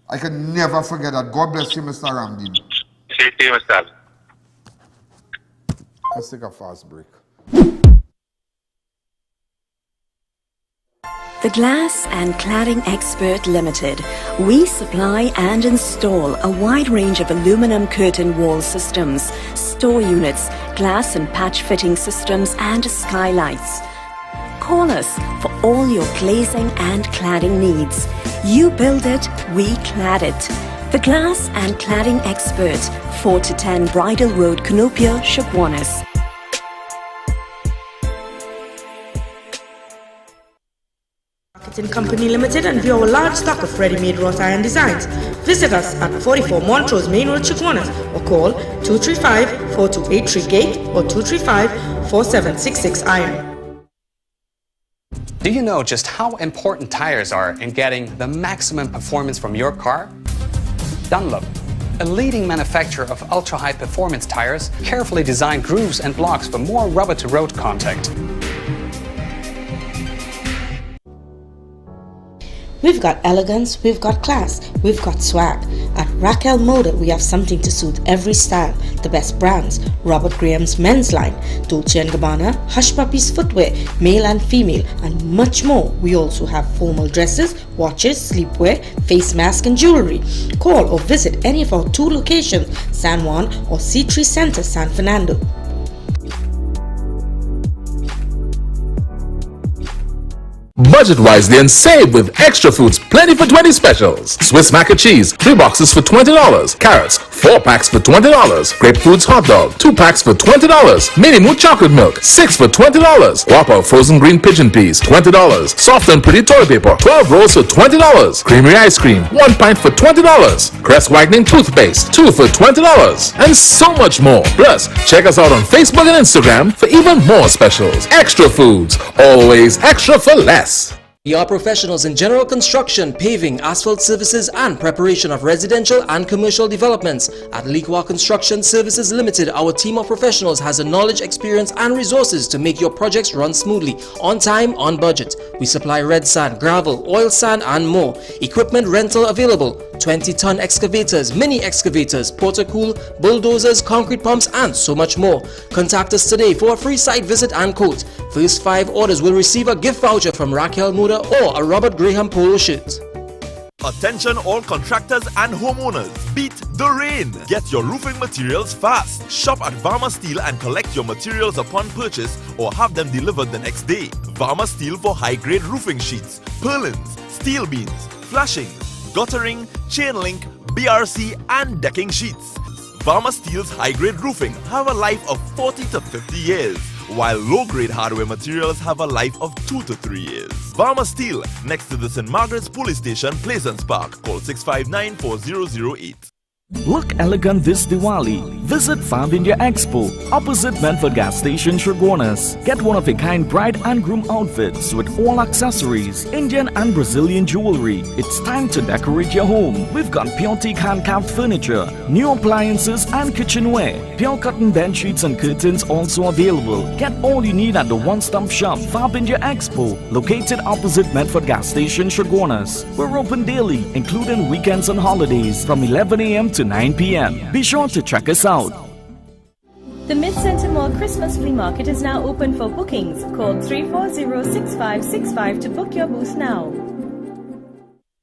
Speaker 2: I can never forget that. God bless you, Mr. Ramdeen.
Speaker 9: Thank you, Mr.
Speaker 2: Let's take a fast break.
Speaker 10: The Glass and Cladding Expert Limited. We supply and install a wide range of aluminum curtain wall systems, store units, glass and patch fitting systems and skylights. Call us for all your glazing and cladding needs. You build it, we clad it. The Glass and Cladding Expert, 4 to 10 Bridal Road, Canopia, Shukwanas.
Speaker 11: Company Limited and view our large stock of ready-made wrought iron designs. Visit us at 44 Montrose Main Road, Chukwanas, or call 235-4283 Gate or 235-4766 Iron.
Speaker 12: Do you know just how important tires are in getting the maximum performance from your car? Dunlop, a leading manufacturer of ultra-high performance tires, carefully designed grooves and blocks for more rubber-to-road contact.
Speaker 11: We've got elegance, we've got class, we've got swag. At Raquel Moda, we have something to suit every style. The best brands: Robert Graham's men's line, Dolce & Gabbana, Hush Puppies footwear, male and female, and much more. We also have formal dresses, watches, sleepwear, face mask and jewelry. Call or visit any of our 2 locations, San Juan or C3 Center, San Fernando.
Speaker 13: Budget wisely and save with Extra Foods Plenty for 20 specials. Swiss mac and cheese, 3 boxes for $20. Carrots, 4 packs for $20. Grapefruits hot dog, 2 packs for $20. Mini Moon chocolate milk, 6 for $20. Whopper frozen green pigeon peas, $20. Soft and pretty toilet paper, 12 rolls for $20. Creamy ice cream, 1 pint for $20. Crest whitening toothpaste, 2 for $20. And so much more. Plus, check us out on Facebook and Instagram for even more specials. Extra Foods, always extra for less.
Speaker 14: We are professionals in general construction, paving, asphalt services and preparation of residential and commercial developments. At Liqua Construction Services Limited, our team of professionals has the knowledge, experience and resources to make your projects run smoothly, on time, on budget. We supply red sand, gravel, oil sand and more. Equipment rental available: 20-ton excavators, mini excavators, porta-cool, bulldozers, concrete pumps and so much more. Contact us today for a free site visit and quote. First 5 orders will receive a gift voucher from Raquel Moda or a Robert Graham polo shirt.
Speaker 15: Attention all contractors and homeowners, beat the rain. Get your roofing materials fast. Shop at Varma Steel and collect your materials upon purchase or have them delivered the next day. Varma Steel for high-grade roofing sheets, purlins, steel beams, flashing, guttering, chain link, BRC and decking sheets. Varma Steel's high-grade roofing have a life of 40 to 50 years, while low-grade hardware materials have a life of 2 to 3 years. Varma Steel, next to the St. Margaret's Police Station, Pleasance Park. Call 659-4008.
Speaker 16: Look elegant this Diwali. Visit Farm India Expo, opposite Menford Gas Station, Shergonas. Get one-of-a-kind bride and groom outfits with all accessories, Indian and Brazilian jewelry. It's time to decorate your home. We've got pure teak hand-carved furniture, new appliances and kitchenware. Pure cotton bed sheets and curtains also available. Get all you need at the one-stop shop, Farm India Expo, located opposite Menford Gas Station, Shergonas. We're open daily, including weekends and holidays, from 11 a.m. to 9 p.m. Be sure to check us out.
Speaker 17: The Mid-Center Mall Christmas Flea Market is now open for bookings. Call 340-6565 to book your booth now.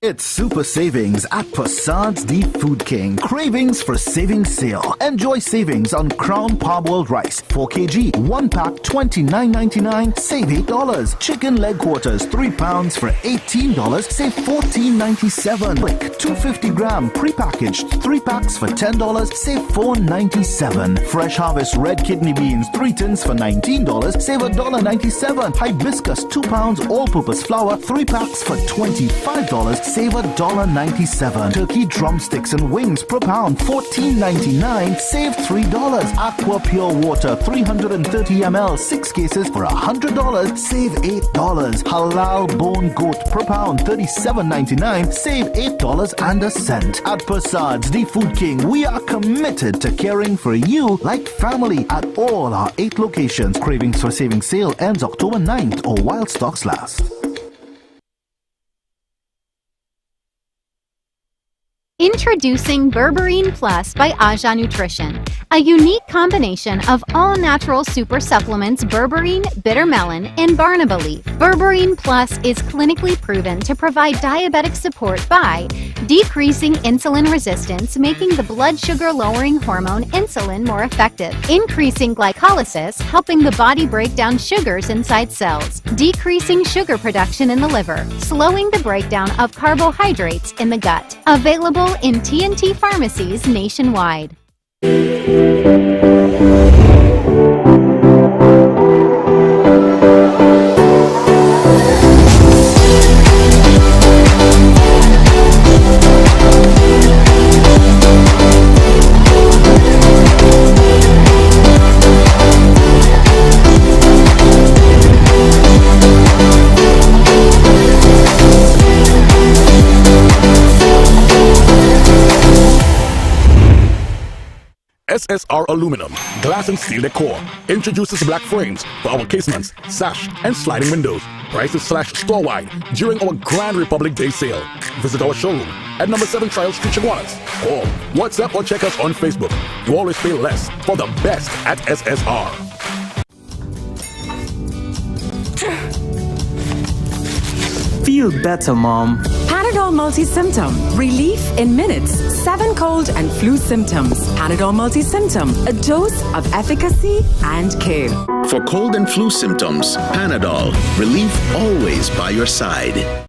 Speaker 18: It's Super Savings at Prasad's The Food King. Cravings for savings sale. Enjoy savings on Crown Parboiled Rice, 4 kg, 1 pack, $29.99, save $8. Chicken leg quarters, 3 pounds for $18, save $14.97. Brick, 250 gram, pre-packaged, 3 packs for $10, save $4.97. Fresh Harvest red kidney beans, 3 tins for $19, save $1.97. Hibiscus, 2 pounds, all-purpose flour, 3 packs for $25, save $1.97. Turkey drumsticks and wings per pound, $14.99, save $3. Aqua Pure Water, 330 ml, 6 cases for $100, save $8. Halal bone goat per pound, $37.99, save $8 and a cent. At Prasad's The Food King, we are committed to caring for you like family at all our 8 locations. Cravings for saving sale ends October 9th or while stocks last.
Speaker 19: Introducing Berberine Plus by Aja Nutrition, a unique combination of all-natural super supplements berberine, bitter melon, and barnaba leaf. Berberine Plus is clinically proven to provide diabetic support by decreasing insulin resistance, making the blood sugar-lowering hormone insulin more effective, increasing glycolysis, helping the body break down sugars inside cells, decreasing sugar production in the liver, slowing the breakdown of carbohydrates in the gut. Available in TNT pharmacies nationwide.
Speaker 20: SSR Aluminum, glass and steel decor, introduces black frames for our casements, sash, and sliding windows. Prices slashed store-wide during our Grand Republic Day sale. Visit our showroom at number 7 Trial Street, Chaguanas. Call, WhatsApp, or check us on Facebook. You always pay less for the best at SSR.
Speaker 21: Feel better, Mom.
Speaker 22: Panadol Multi-Symptom. Relief in minutes. 7 cold and flu symptoms. Panadol Multi-Symptom. A dose of efficacy and care.
Speaker 23: For cold and flu symptoms, Panadol. Relief always by your side.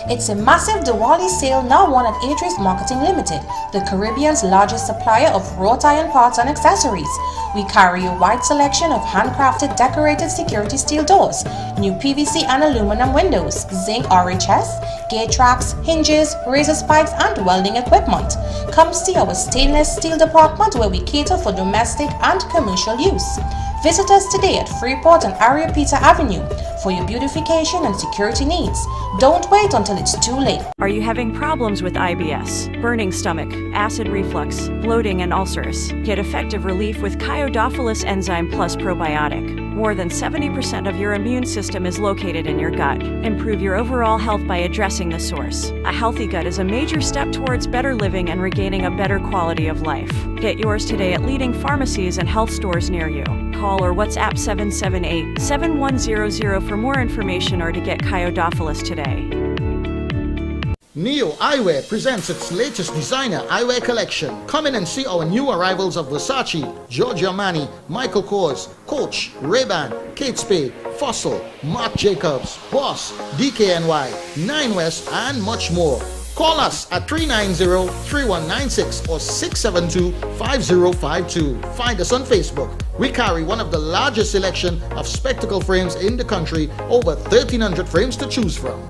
Speaker 24: It's a massive Diwali sale now on at Atrius Marketing Limited, the Caribbean's largest supplier of wrought iron parts and accessories. We carry a wide selection of handcrafted decorated security steel doors, new PVC and aluminum windows, zinc RHS, gate tracks, hinges, razor spikes and welding equipment. Come see our stainless steel department where we cater for domestic and commercial use. Visit us today at Freeport and Ariapita Avenue for your beautification and security needs. Don't wait until it's too late.
Speaker 25: Are you having problems with IBS, burning stomach, acid reflux, bloating, and ulcers? Get effective relief with Chiodophilus Enzyme Plus Probiotic. More than 70% of your immune system is located in your gut. Improve your overall health by addressing the source. A healthy gut is a major step towards better living and regaining a better quality of life. Get yours today at leading pharmacies and health stores near you. Call or WhatsApp 778-7100 for more information or to get Chiodophilus today.
Speaker 26: Neo Eyewear presents its latest designer eyewear collection. Come in and see our new arrivals of Versace, Giorgio Armani, Michael Kors, Coach, Ray-Ban, Kate Spade, Fossil, Marc Jacobs, Boss, DKNY, 9 West, and much more. Call us at 390-3196 or 672-5052. Find us on Facebook. We carry one of the largest selection of spectacle frames in the country, over 1,300 frames to choose from.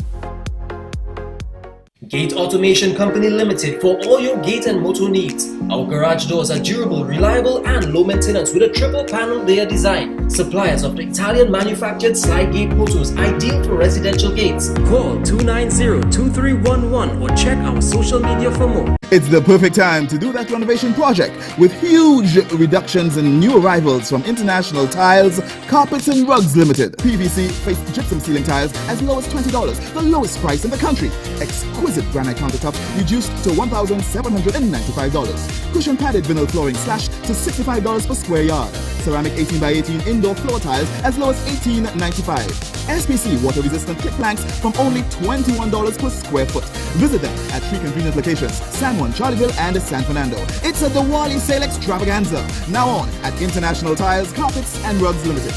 Speaker 14: Gate Automation Company Limited for all your gate and motor needs. Our garage doors are durable, reliable and low maintenance with a triple panel layer design. Suppliers of the Italian manufactured slide gate motors ideal for residential gates. Call 290-2311 or check our social media for more.
Speaker 27: It's the perfect time to do that renovation project with huge reductions and new arrivals from International Tiles, Carpets and Rugs Limited. PVC faced gypsum ceiling tiles as low as $20, the lowest price in the country. Exquisite granite countertops reduced to $1,795. Cushion padded vinyl flooring slashed to $65 per square yard. Ceramic 18x18 indoor floor tiles as low as $18.95. SPC water resistant clip planks from only $21 per square foot. Visit them at 3 convenient locations: San Juan, Charleville and San Fernando. It's a Diwali sale extravaganza now on at International Tiles, Carpets and Rugs Limited.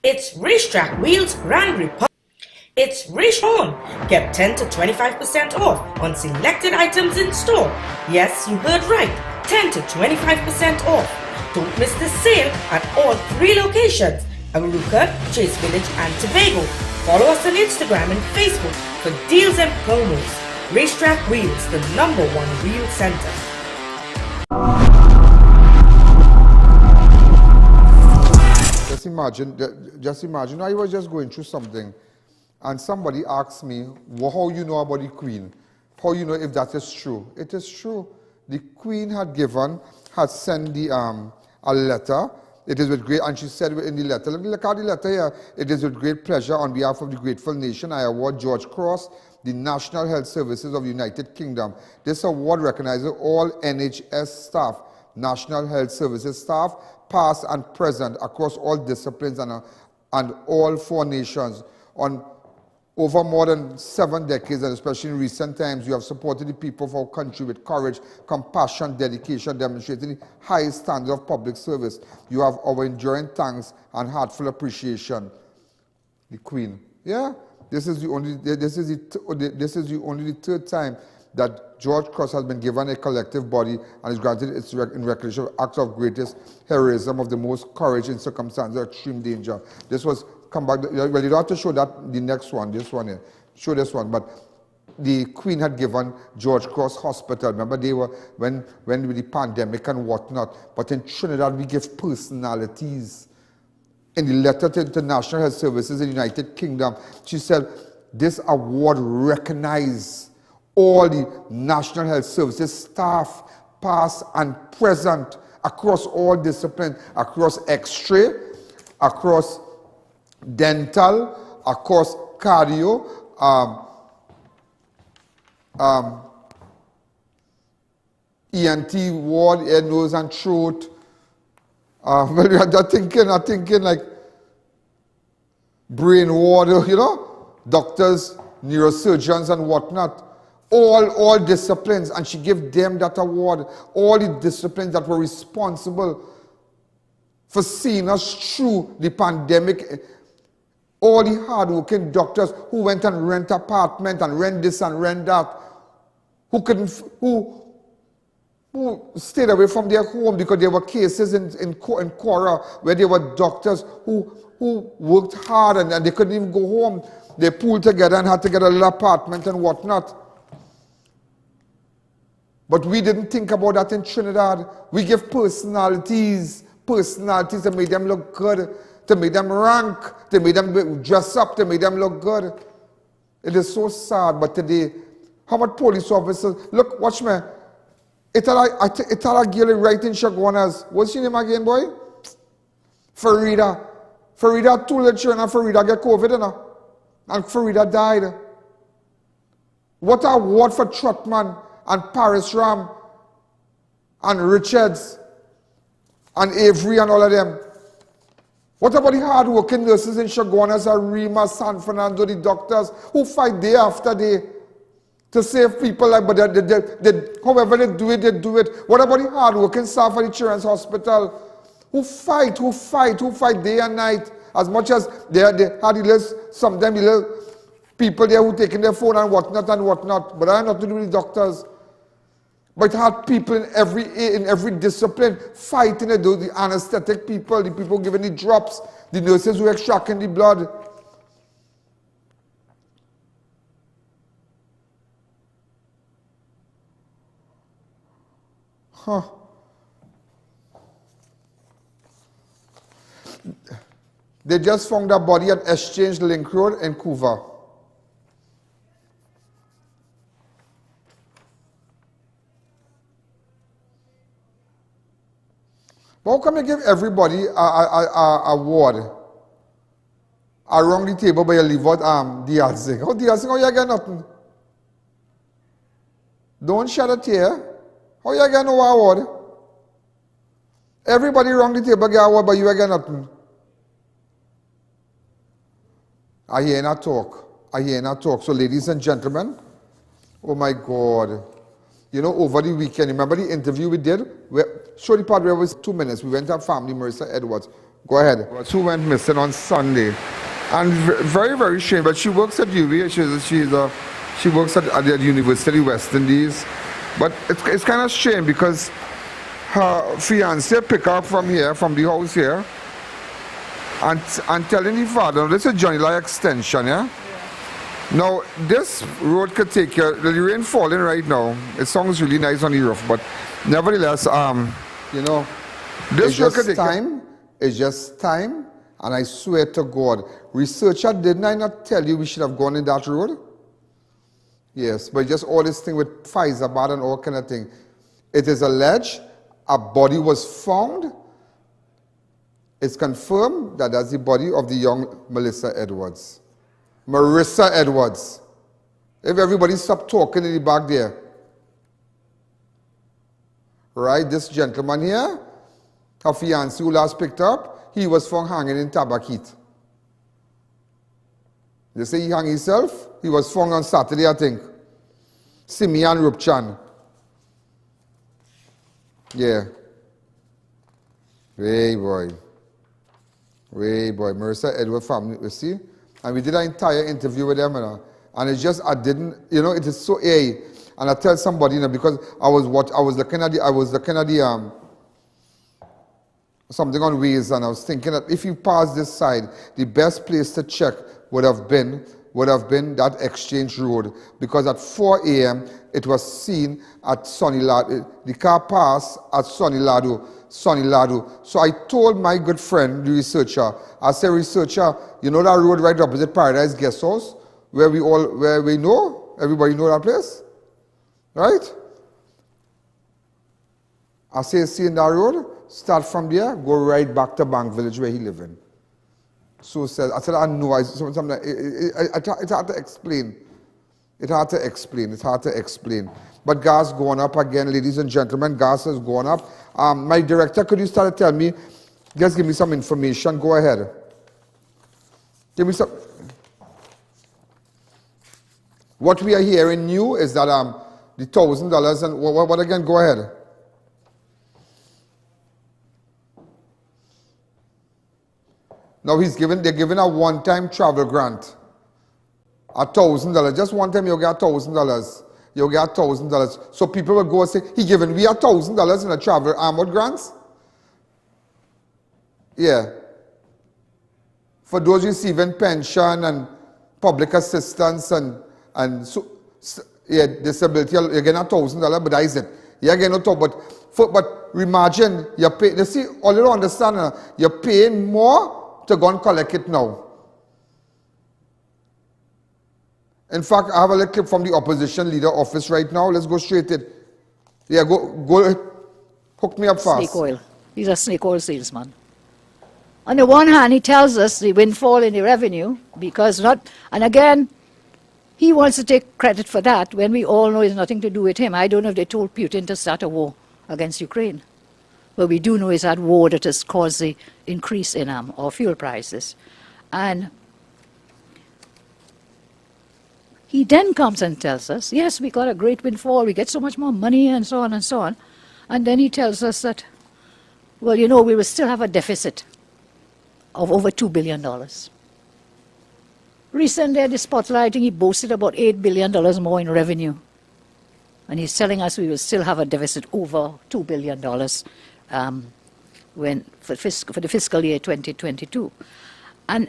Speaker 11: It's Racetrack Wheels Grand Republic. It's Race On. Get 10 to 25% off on selected items in store. Yes, you heard right. 10 to 25% off. Don't miss the sale at all 3 locations: Aruca, Chase Village and Tobago. Follow us on Instagram and Facebook for deals and promos. Racetrack Wheels, the #1 wheel center.
Speaker 2: Just imagine, I was just going through something and somebody asked me, well, how you know about the Queen? How you know if that is true? It is true. The Queen had sent a letter. It is with great, and she said in the letter, look at the letter here. It is with great pleasure on behalf of the grateful nation, I award George Cross the National Health Services of the United Kingdom. This award recognizes all NHS staff, National Health Services staff, past and present, across all disciplines and all 4 nations. On over more than 7 decades, and especially in recent times, you have supported the people of our country with courage, compassion, dedication, demonstrating the highest standard of public service. You have our enduring thanks and heartfelt appreciation. The Queen. Yeah? This is the only the 3rd time that George Cross has been given a collective body and is granted its in recognition of acts of greatest heroism, of the most courage in circumstances of extreme danger. This was come back. Well, you don't have to show that the next one, this one here. Show this one, but the Queen had given George Cross Hospital. Remember, they were when with the pandemic and whatnot. But in Trinidad, we give personalities. In the letter to International Health Services in the United Kingdom, she said, this award recognizes all the National Health Services staff, past and present, across all disciplines, across X-ray, across dental, of course, cardio, ENT ward, ear, nose, and throat. Well, we are thinking like brain ward, you know, doctors, neurosurgeons, and whatnot. All disciplines, and she gave them that award. All the disciplines that were responsible for seeing us through the pandemic. All the hard-working doctors who went and rent apartment and rent this and rent that, who stayed away from their home because there were cases in Cora where there were doctors who worked hard and they couldn't even go home. They pooled together and had to get a little apartment and whatnot. But we didn't think about that in Trinidad. We give personalities to make them look good, to make them rank, to make them dress up, to make them look good. It is so sad, but today, how much police officers, look, watch me. It's a girl right in Chaguanas. What's your name again, boy? Farida. Farida had 2 little children and Farida get COVID, you know? And Farida died. What a award for Trotman and Paris Ram and Richards and Avery and all of them. What about the hard-working nurses in Chaguanas, Arima, San Fernando, the doctors who fight day after day to save people, like, but however they do it. What about the hard-working staff at the Children's Hospital who fight day and night, as much as they had the little, sometimes the little people there who taking their phone and whatnot, but I have nothing to do with the doctors. But it had people in every discipline fighting it, the anesthetic people, the people giving the drops, the nurses who extracting the blood. Huh. They just found a body at Exchange Link Road in Couva. But how come you give everybody a award around the table, but you leave out Diazing? Oh, Diazing, how you get nothing? Don't shed a tear. How you get no award? Everybody around the table get award, but you get nothing. I.A.N talk. So ladies and gentlemen, oh my God. You know, over the weekend, remember the interview we did? Show the part where it was 2 minutes. We went to family, Marissa Edwards. Go ahead. Who went missing on Sunday. And very, very strange. But she works at UV. She works at the University of West Indies. But it's kind of strange because her fiance picked her up from here, from the house here, and telling the father, this is Johnny Lai extension, yeah? Now, this road could take you, the rain falling right now, it sounds really nice on the roof, but nevertheless, you know, this road could take you. It's just time, and I swear to God, researcher, didn't I not tell you we should have gone in that road? Yes, but just all this thing with Pfizer bad and all kind of thing. It is alleged a body was found. It's confirmed that that's the body of the young Marissa Edwards. If everybody stop talking in the back there. Right, this gentleman here, her fiancé who last picked up, he was found hanging in Tabakit. They say he hung himself. He was found on Saturday, I think. Simeon Rupchan. Yeah. Way boy. Marissa Edwards family, you see? And we did an entire interview with them, and it's just, I didn't, you know, it is so and I tell somebody, you know, because I was looking at the something on Waze, and I was thinking that if you pass this side, the best place to check would have been that Exchange Road, because at 4 a.m. it was seen at Sonny Ladu. The car passed at Sonny Ladu. So I told my good friend, the researcher, I said, researcher, you know that road right opposite Paradise Guest House, where we know, everybody know that place? Right? I say, see in that road, start from there, go right back to Bank Village where he live in. So said, I said, I know, it's hard to explain. It's hard to explain. But gas going up again, ladies and gentlemen, gas has gone up. My director, could you start to tell me, just give me some information, go ahead. Give me some. What we are hearing new is that the $1,000 and what again, go ahead. Now they're giving a one-time travel grant. $1,000. Just one time you'll get $1,000. You'll get $1,000. So people will go and say, he giving me $1,000 in a travel armored grants? Yeah. For those receiving pension and public assistance and disability, you're getting $1,000, but that is it. You're getting no but imagine, you see, all you don't understand, you're paying more to go and collect it now. In fact, I have a little clip from the opposition leader office right now. Let's go straight in. Yeah, go hook me up fast.
Speaker 1: Snake oil. He's a snake oil salesman. On the one hand, he tells us the windfall in the revenue because and again, he wants to take credit for that when we all know it's nothing to do with him. I don't know if they told Putin to start a war against Ukraine. But we do know it's that war that has caused the increase in our fuel prices. And he then comes and tells us, yes, we got a great windfall, we get so much more money and so on and so on. And then he tells us that, well, you know, we will still have a deficit of over $2 billion. Recently at the Spotlight, he boasted about $8 billion more in revenue. And he's telling us we will still have a deficit over $2 billion for the fiscal year 2022. And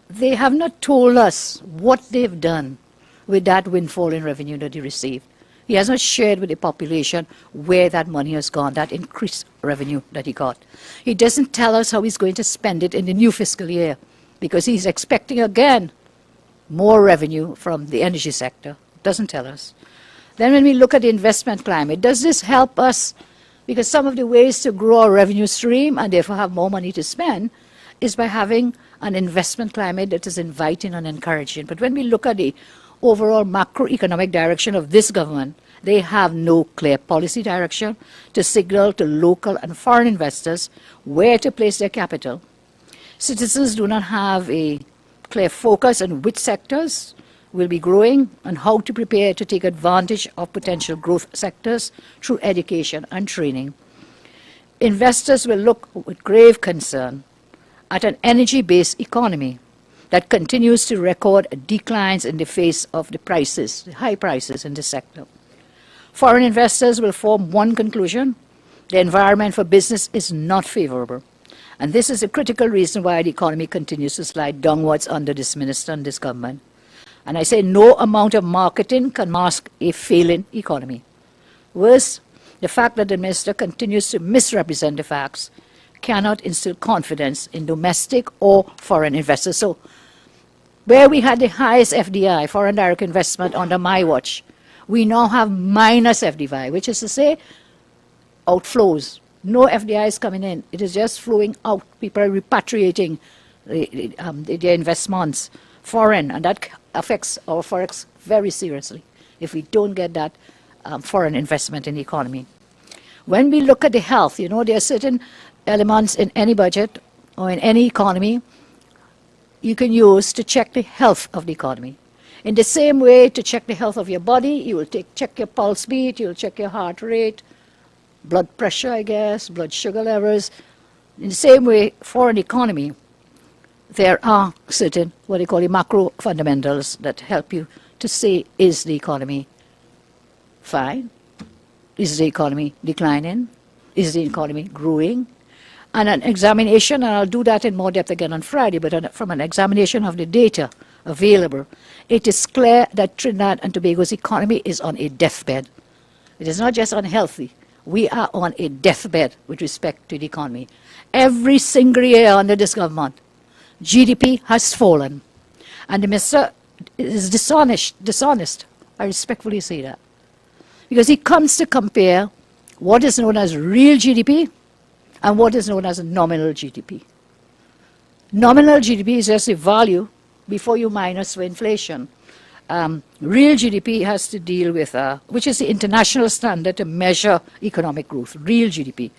Speaker 1: they have not told us what they've done with that windfall in revenue that he received. He has not shared with the population where that money has gone, that increased revenue that he got. He doesn't tell us how he's going to spend it in the new fiscal year because he's expecting, again, more revenue from the energy sector. Doesn't tell us. Then when we look at the investment climate, does this help us? Because some of the ways to grow our revenue stream and therefore have more money to spend is by having an investment climate that is inviting and encouraging. But when we look at the overall macroeconomic direction of this government, they have no clear policy direction to signal to local and foreign investors where to place their capital. Citizens do not have a clear focus on which sectors will be growing and how to prepare to take advantage of potential growth sectors through education and training. Investors will look with grave concern at an energy-based economy that continues to record declines in the face of the high prices in the sector. Foreign investors will form one conclusion: the environment for business is not favorable. And this is a critical reason why the economy continues to slide downwards under this minister and this government. And I say no amount of marketing can mask a failing economy. Worse, the fact that the minister continues to misrepresent the facts cannot instill confidence in domestic or foreign investors. So, where we had the highest FDI, foreign direct investment, under my watch, we now have minus FDI, which is to say outflows. No FDI is coming in. It is just flowing out. People are repatriating their investments foreign, and that affects our forex very seriously if we don't get that foreign investment in the economy. When we look at the health, you know, there are certain elements in any budget or in any economy you can use to check the health of the economy. In the same way, to check the health of your body, you will check your pulse beat, you will check your heart rate, blood pressure, I guess, blood sugar levels. In the same way, for an economy, there are certain, what they call the macro fundamentals that help you to say, is the economy fine? Is the economy declining? Is the economy growing? And an examination, and I'll do that in more depth again on Friday, but from an examination of the data available, it is clear that Trinidad and Tobago's economy is on a deathbed. It is not just unhealthy. We are on a deathbed with respect to the economy. Every single year under this government, GDP has fallen. And the minister is dishonest. I respectfully say that. Because he comes to compare what is known as real GDP and what is known as nominal GDP. Nominal GDP is just a value before you minus for inflation. Real GDP has to deal with, which is the international standard to measure economic growth, real GDP.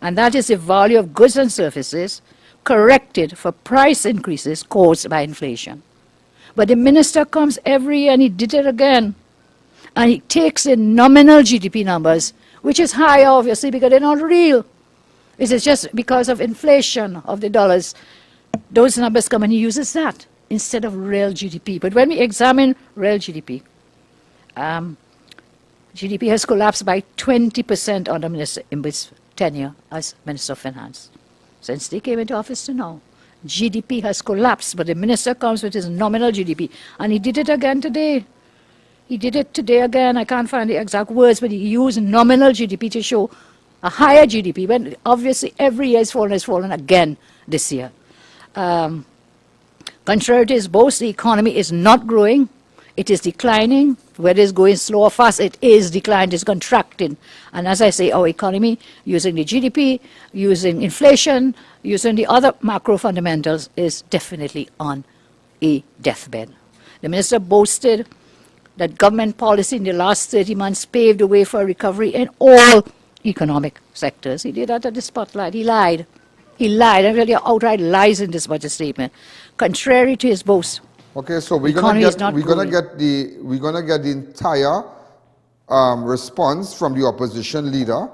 Speaker 1: And that is the value of goods and services corrected for price increases caused by inflation. But the minister comes every year and he did it again. And he takes in nominal GDP numbers, which is higher, obviously, because they're not real. It is just because of inflation of the dollars. Those numbers come and he uses that instead of real GDP. But when we examine real GDP, GDP has collapsed by 20% under Minister Imbert's tenure as Minister of Finance. Since they came into office to now, GDP has collapsed, but the minister comes with his nominal GDP. And he did it again today. He did it today again. I can't find the exact words, but he used nominal GDP to show a higher GDP, when obviously every year has fallen again this year. Contrary to his boast, the economy is not growing. It is declining. Whether it's going slow or fast, it is declined, it's contracting. And as I say, our economy, using the GDP, using inflation, using the other macro fundamentals, is definitely on a deathbed. The minister boasted that government policy in the last 30 months paved the way for recovery in all economic sectors. He did that at the spotlight. He lied. He lied. And really outright lies in this budget statement, contrary to his boast.
Speaker 2: Okay, so we're gonna get the entire response from the opposition leader,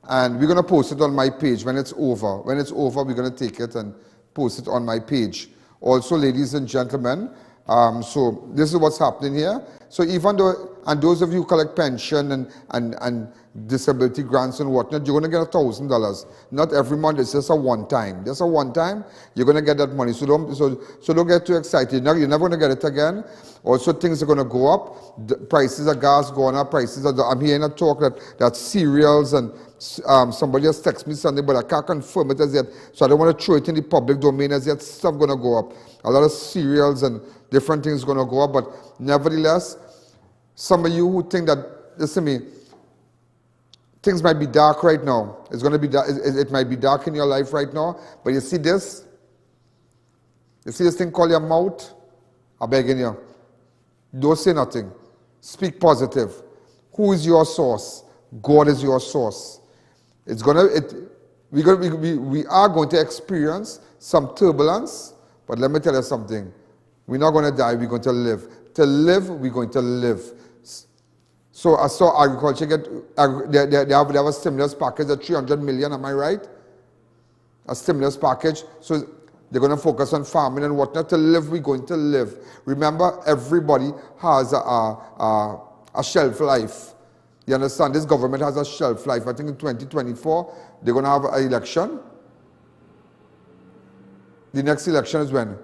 Speaker 2: and we're gonna post it on my page when it's over. When it's over, we're gonna take it and post it on my page. Also, ladies and gentlemen, so this is what's happening here. So even though, and those of you who collect pension and disability grants and whatnot, you're going to get $1,000. Not every month, it's just a one-time. Just a one-time, you're going to get that money. So don't get too excited. Now, you're never going to get it again. Also, things are going to go up. The prices of gas going up. I'm hearing a talk that cereals and somebody just texted me Sunday, but I can't confirm it as yet. So I don't want to throw it in the public domain as yet. Stuff going to go up. A lot of cereals and different things going to go up. But nevertheless, some of you who think that, listen to me, things might be dark right now. It's going to be dark. It might be dark in your life right now. But you see this? You see this thing called your mouth? I'm begging you. Don't say nothing. Speak positive. Who is your source? God is your source. We are going to experience some turbulence, but let me tell you something. We're not going to die, we're going to live. To live, we're going to live. So I saw agriculture they have a stimulus package of 300 million, am I right? A stimulus package. So they're going to focus on farming and whatnot. To live, we're going to live. Remember, everybody has a shelf life. You understand? This government has a shelf life. I think in 2024, they're going to have an election. The next election is when?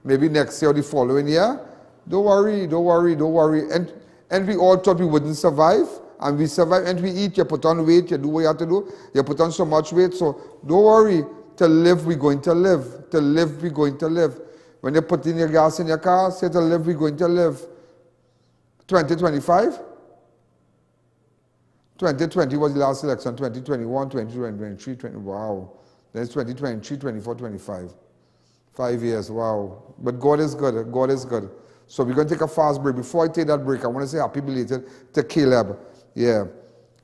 Speaker 2: Maybe next year or the following year. Don't worry, don't worry, don't worry. And we all thought we wouldn't survive, and we survive. And we eat, you put on weight, you do what you have to do. You put on so much weight, so don't worry. To live, we're going to live. To live, we're going to live. When you put in your gas in your car, say to live, we're going to live. 2025? 2020 was the last election. 2021, 2023, 20, wow. Then it's 2023, 24, 25. 5 years, wow. But God is good. God is good. So we're going to take a fast break. Before I take that break, I want to say happy belated to Caleb. Yeah.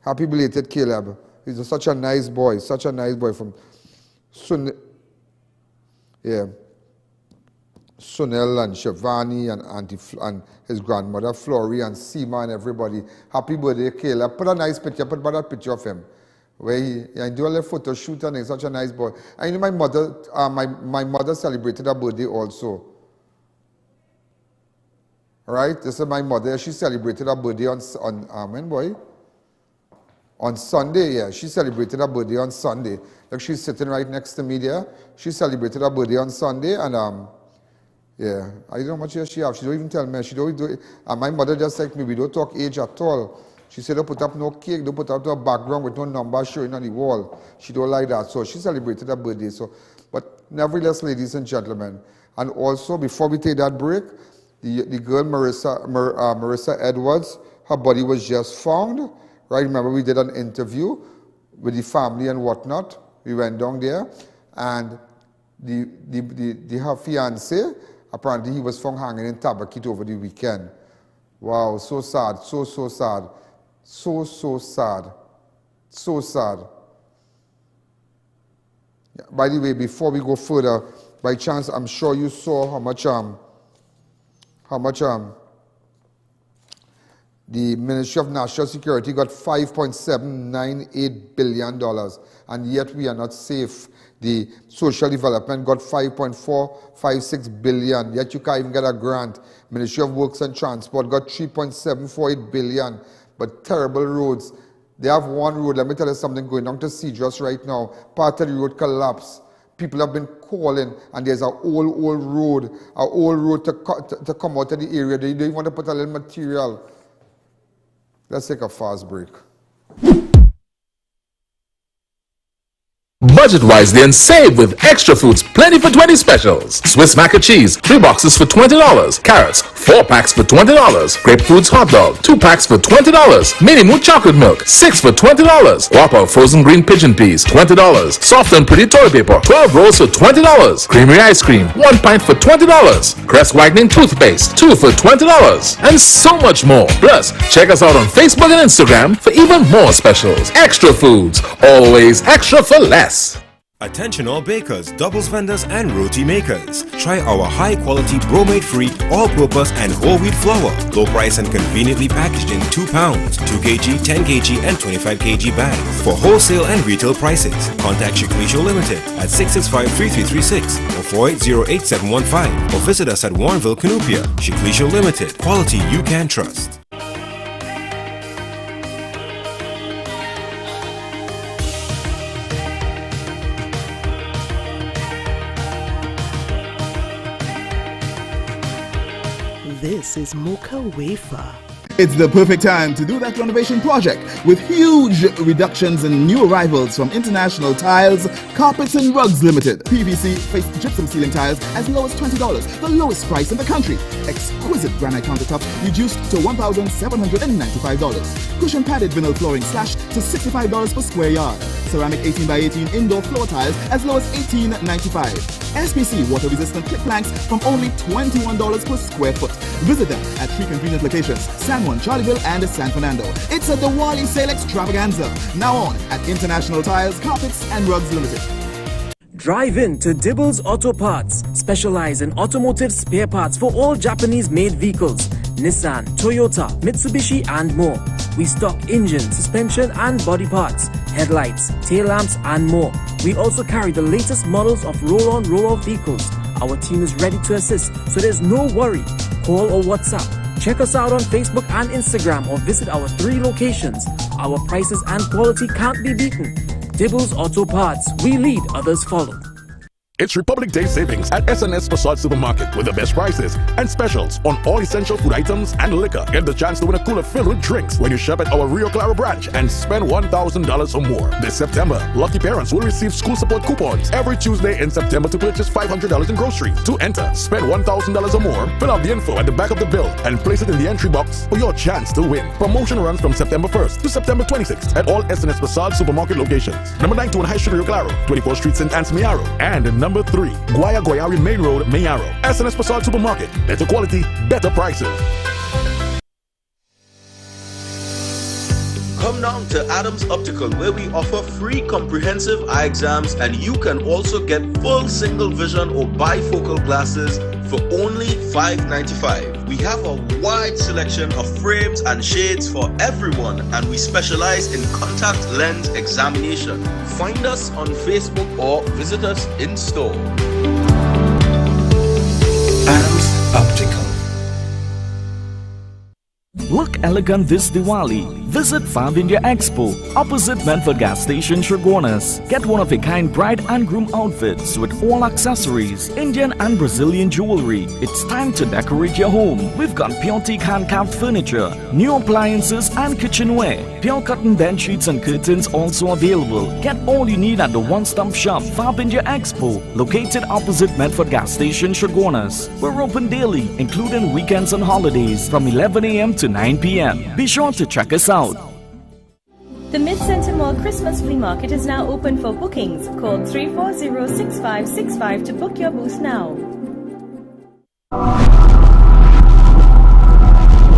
Speaker 2: Happy belated Caleb. He's such a nice boy. Such a nice boy from Sunil and Shivani and his grandmother Flory and Seema and everybody. Happy birthday, Caleb. Put a nice picture. Put that picture of him. Where he do a little photo shoot and he's such a nice boy. And you know my mother celebrated her birthday also. Alright, this is my mother. She celebrated her birthday on Sunday, yeah. She celebrated her birthday on Sunday. Like she's sitting right next to me there. She celebrated her birthday on Sunday and yeah. I don't know how much years she have. She don't even tell me. She don't do it. And my mother just like me, we don't talk age at all. She said don't put up no cake, don't put up no background with no number showing on the wall. She don't like that. So she celebrated her birthday. So, but nevertheless, ladies and gentlemen, and also before we take that break, the girl Marissa Edwards, her body was just found. Right? Remember we did an interview with the family and whatnot. We went down there and her fiancé, apparently he was found hanging in Tabakit over the weekend. Wow, so sad, so sad. So sad. So sad. Yeah, by the way, before we go further, by chance, I'm sure you saw how much the Ministry of National Security got $5.798 billion, and yet we are not safe. The Social Development got $5.456 billion, yet you can't even get a grant. Ministry of Works and Transport got $3.748 billion, but terrible roads. They have one road, let me tell you something, going down to Cedros right now. Part of the road collapsed. People have been calling, and there's an old road to come out of the area. They don't want to put a little material. Let's take a fast break.
Speaker 13: Budget wisely and save with Extra Foods Plenty for 20 specials. Swiss mac and cheese, 3 boxes for $20. Carrots, 4 packs for $20. Grapefruits hot dog, 2 packs for $20. Mini Moo chocolate milk, 6 for $20. Whopper frozen green pigeon peas, $20. Soft and pretty toilet paper, 12 rolls for $20. Creamy ice cream, 1 pint for $20. Crest whitening toothpaste, 2 for $20. And so much more. Plus, check us out on Facebook and Instagram for even more specials. Extra Foods, always extra for less.
Speaker 3: Attention all bakers, doubles vendors and roti makers. Try our high quality bromate free, all purpose and whole wheat flour. Low price and conveniently packaged in 2 pounds, 2 kg, 10 kg and 25 kg bags. For wholesale and retail prices, contact Shiklisho Limited at 665-3336 or 480-8715 or visit us at Warrenville, Canupia. Shiklisho Limited, quality you can trust.
Speaker 4: This is Mocha Wafer.
Speaker 27: It's the perfect time to do that renovation project with huge reductions in new arrivals from International Tiles, Carpets and Rugs Limited. PVC faced gypsum ceiling tiles as low as $20, the lowest price in the country. Exquisite granite countertops reduced to $1,795. Cushion padded vinyl flooring slashed to $65 per square yard. Ceramic 18x18 indoor floor tiles as low as $18.95. SPC water-resistant clip planks from only $21 per square foot. Visit them at 3 convenient locations, San Juan, Charleville, and San Fernando. It's a Diwali sale extravaganza. Now on at International Tiles, Carpets, and Rugs Limited.
Speaker 14: Drive in to Dibbles Auto Parts, specialize in automotive spare parts for all Japanese-made vehicles, Nissan, Toyota, Mitsubishi, and more. We stock engine, suspension, and body parts, headlights, tail lamps, and more. We also carry the latest models of roll-on, roll-off vehicles. Our team is ready to assist, so there's no worry. Call or WhatsApp. Check us out on Facebook and Instagram or visit our 3 locations. Our prices and quality can't be beaten. Dibbles Auto Parts. We lead, others follow.
Speaker 20: It's Republic Day savings at SNS Facade Supermarket with the best prices and specials on all essential food items and liquor. Get the chance to win a cooler filled with drinks when you shop at our Rio Claro branch and spend $1,000 or more. This September, lucky parents will receive school support coupons every Tuesday in September to purchase $500 in groceries. To enter, spend $1,000 or more, fill out the info at the back of the bill and place it in the entry box for your chance to win. Promotion runs from September 1st to September 26th at all SNS Facade Supermarket locations. Number 92 High Street, Rio Claro, 24th Street, St. Anne's, Mayaro, and Number 3, Guayari Main Road, Mayaro. SNS Facade Supermarket. Better quality, better prices.
Speaker 5: Come down to Adams Optical, where we offer free comprehensive eye exams, and you can also get full single vision or bifocal glasses for only $5.95. We have a wide selection of frames and shades for everyone, and we specialize in contact lens examination. Find us on Facebook or visit us in store.
Speaker 6: Adams Optical.
Speaker 16: Look elegant this Diwali. Visit Farm India Expo, opposite Manford Gas Station, Chaguanas. Get one-of-a-kind bride and groom outfits with all accessories, Indian and Brazilian jewelry. It's time to decorate your home. We've got pure teak hand-carved furniture, new appliances and kitchenware. Pure cotton bed sheets and curtains also available. Get all you need at the one-stop shop, Farm India Expo, located opposite Manford Gas Station, Chaguanas. We're open daily, including weekends and holidays, from 11 a.m. to 9 p.m. Be sure to check us out.
Speaker 7: The Mid-Centre Mall Christmas Flea Market is now open for bookings. Call 340-6565 to book your booth now.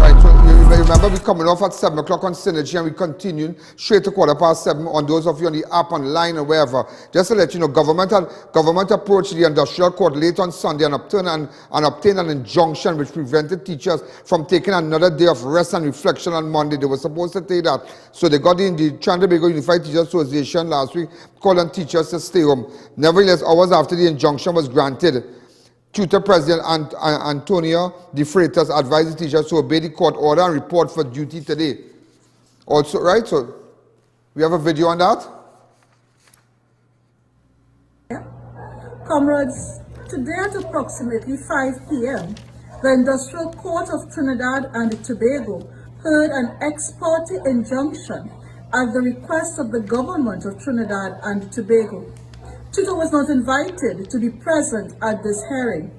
Speaker 2: Right, so you remember we're coming off at 7 o'clock on Synergy and we continue straight to 7:15 on those of you on the app, online or wherever. Just to let you know, government approached the industrial court late on Sunday and obtained an injunction which prevented teachers from taking another day of rest and reflection on Monday. They were supposed to take that. So they got the Trinidad Tobago Unified Teachers Association last week called on teachers to stay home. Nevertheless, hours after the injunction was granted, Tutor President Antonio De Freitas advised the teachers to obey the court order and report for duty today. Also, right, so we have a video on that.
Speaker 8: Comrades, today at approximately 5 p.m., the Industrial Court of Trinidad and Tobago heard an ex parte injunction at the request of the government of Trinidad and Tobago. Tutor was not invited to be present at this hearing.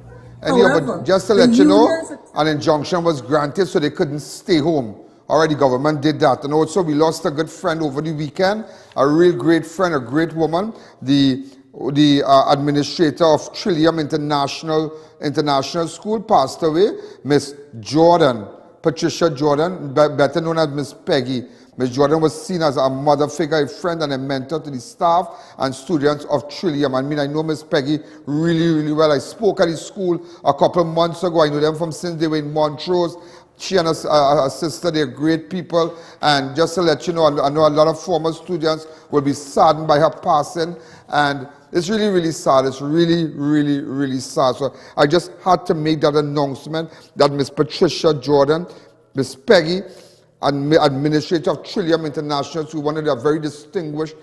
Speaker 8: However,
Speaker 2: just to let you know, an injunction was granted so they couldn't stay home. Already government did that. And also we lost a good friend over the weekend, a real great friend, a great woman, the administrator of Trillium International School passed away, Miss Jordan, Patricia Jordan, better known as Miss Peggy. Ms. Jordan was seen as a mother figure, a friend and a mentor to the staff and students of Trillium. I mean, I know Miss Peggy really, really well. I spoke at the school a couple of months ago. I know them from since they were in Montrose. She and her sister, they're great people. And just to let you know, I know a lot of former students will be saddened by her passing. And it's really, really sad. It's really, really, really sad. So I just had to make that announcement that Miss Patricia Jordan, Miss Peggy, administrator of Trillium International School, one of their very distinguished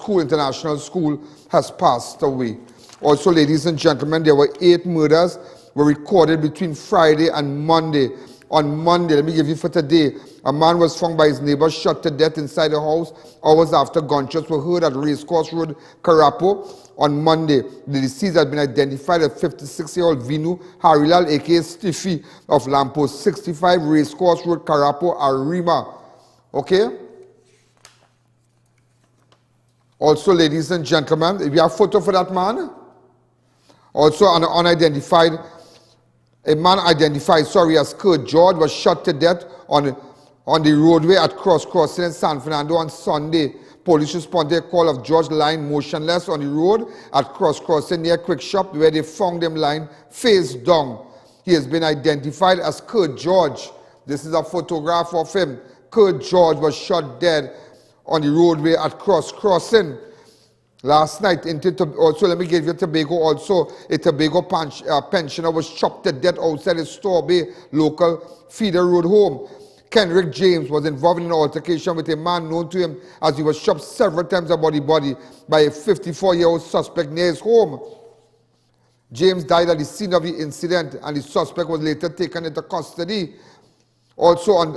Speaker 2: international school, has passed away. Also, ladies and gentlemen, there were 8 murders were recorded between Friday and Monday. On Monday, let me give you for today, a man was found by his neighbor shot to death inside a house hours after gunshots were heard at Racecourse Road, Carapo. On Monday, the deceased had been identified as 56-year-old Vinu Harilal, aka Stiffy, of Lamppost 65, Racecourse Road, Carapo, Arima. Okay? Also, ladies and gentlemen, if you have a photo for that man, also an unidentified, a man identified, as Kurt George, was shot to death on the roadway at Crossing in San Fernando on Sunday. Police responded to a call of George lying motionless on the road at Crossing near Quick Shop, where they found him lying face down. He has been identified as Kurt George. This is a photograph of him. Kurt George was shot dead on the roadway at Crossing. Last night, also, let me give you Tobago also. A Tobago pensioner was chopped to death outside his Store Bay local feeder road home. Kenrick James was involved in an altercation with a man known to him as he was shot several times about the body by a 54-year-old suspect near his home. James died at the scene of the incident and the suspect was later taken into custody. Also on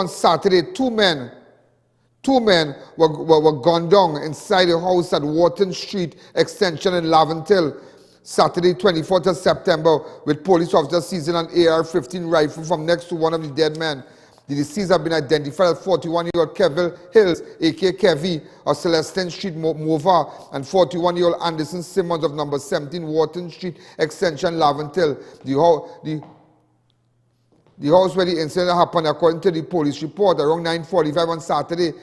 Speaker 2: Saturday, two men were gunned down inside a house at Wharton Street Extension in Laventille. Saturday, 24th of September, with police officers seizing an AR-15 rifle from next to one of the dead men. The deceased have been identified as 41-year-old Kevin Hills, a.k.a. Kevy, of Celestine Street, Mova, and 41-year-old Anderson Simmons of number 17 Wharton Street Extension, Laventille. The house where the incident happened, according to the police report, around 9:45 on Saturday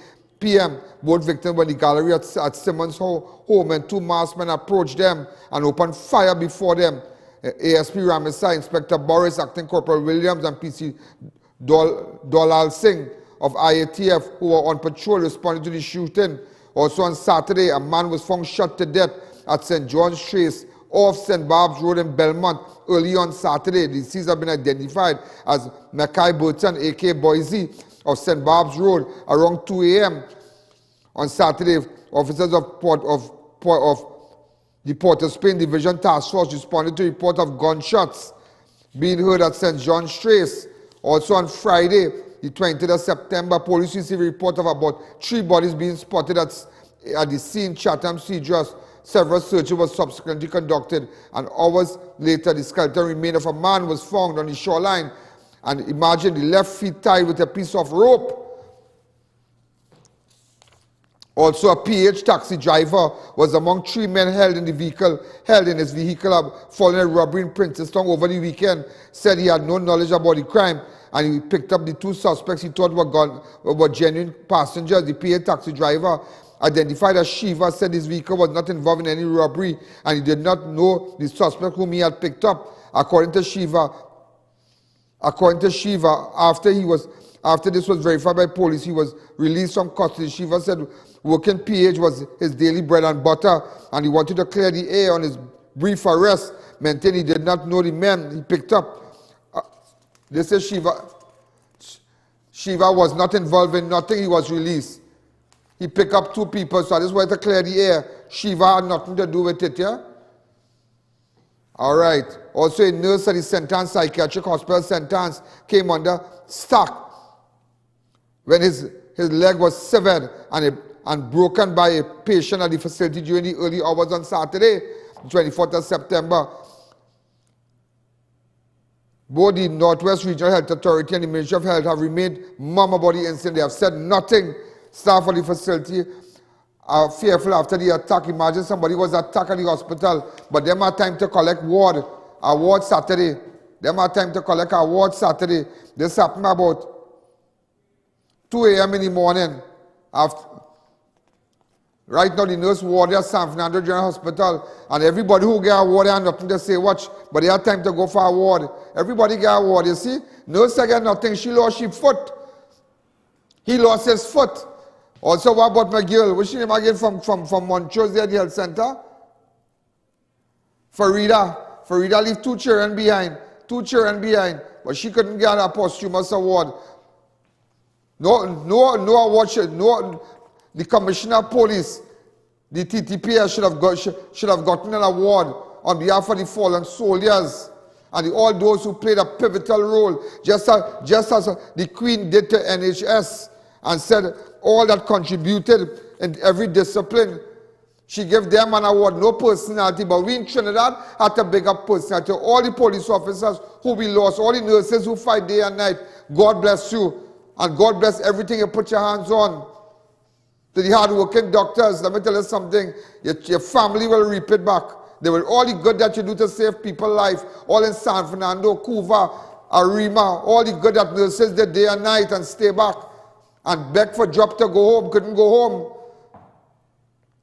Speaker 2: p.m., both victims were in the gallery at Simmons' home and 2 masked men approached them and opened fire before them. ASP Ramisa, Inspector Boris, Acting Corporal Williams, and PC Dolal Singh of IATF, who were on patrol, responded to the shooting. Also on Saturday, a man was found shot to death at St. John's Trace off St. Barb's Road in Belmont early on Saturday. The deceased have been identified as Mackay Burton, a.k.a. Boise, of St. Barb's Road around 2 a.m. On Saturday. Officers of the Port of Spain Division Task Force responded to a report of gunshots being heard at St. John's Trace. Also on Friday, the 20th of September, police received a report of about 3 bodies being spotted at the scene, Chatham Cedars Several searches were subsequently conducted, and hours later the skeleton remain of a man was found on the shoreline. And imagine the left feet tied with a piece of rope. Also, a PH taxi driver was among 3 men held in his vehicle following a robbery in Princeton over the weekend. Said he had no knowledge about the crime, and he picked up the 2 suspects he thought were genuine passengers. The PH taxi driver, identified as Shiva, said his vehicle was not involved in any robbery, and he did not know the suspect whom he had picked up. According to Shiva, after this was verified by police, he was released from custody. Shiva said working PH was his daily bread and butter, and he wanted to clear the air on his brief arrest, maintained he did not know the men he picked up. This is Shiva. Shiva was not involved in nothing, he was released. He picked up 2 people, so I just wanted to clear the air. Shiva had nothing to do with it, yeah? All right. Also, a nurse at the St. Anne's Psychiatric Hospital, St. Anne's, came under stock when his leg was severed and broken by a patient at the facility during the early hours on Saturday, 24th of September. Both the Northwest Regional Health Authority and the Ministry of Health have remained mum about the incident. They have said nothing. Staff of the facility are fearful after the attack. Imagine somebody was attacked at the hospital, but them had time to collect award Saturday. Them had time to collect award Saturday. This happened about 2 a.m. in the morning. Right now, the nurse ward at San Fernando General Hospital, and everybody who get award had nothing to say, watch, but they had time to go for award. Everybody get award, you see? Nurse get nothing, she lost her foot. He lost his foot. Also, what about my girl? What's she name again from Montrose there at the health center? Farida. Farida left 2 children behind. 2 children behind. But she couldn't get a posthumous award. No award. The Commissioner of Police, the TTPS should have gotten an award on behalf of the fallen soldiers and all those who played a pivotal role, just as the Queen did to NHS, and said all that contributed in every discipline. She gave them an award, no personality, but we in Trinidad had to big up personality. All the police officers who we lost, all the nurses who fight day and night, God bless you, and God bless everything you put your hands on. To the hard-working doctors, let me tell you something, your family will reap it back. They will, all the good that you do to save people's life, all in San Fernando, Cuba, Arima, all the good that nurses did day and night and stay back and beg for job to go home, couldn't go home.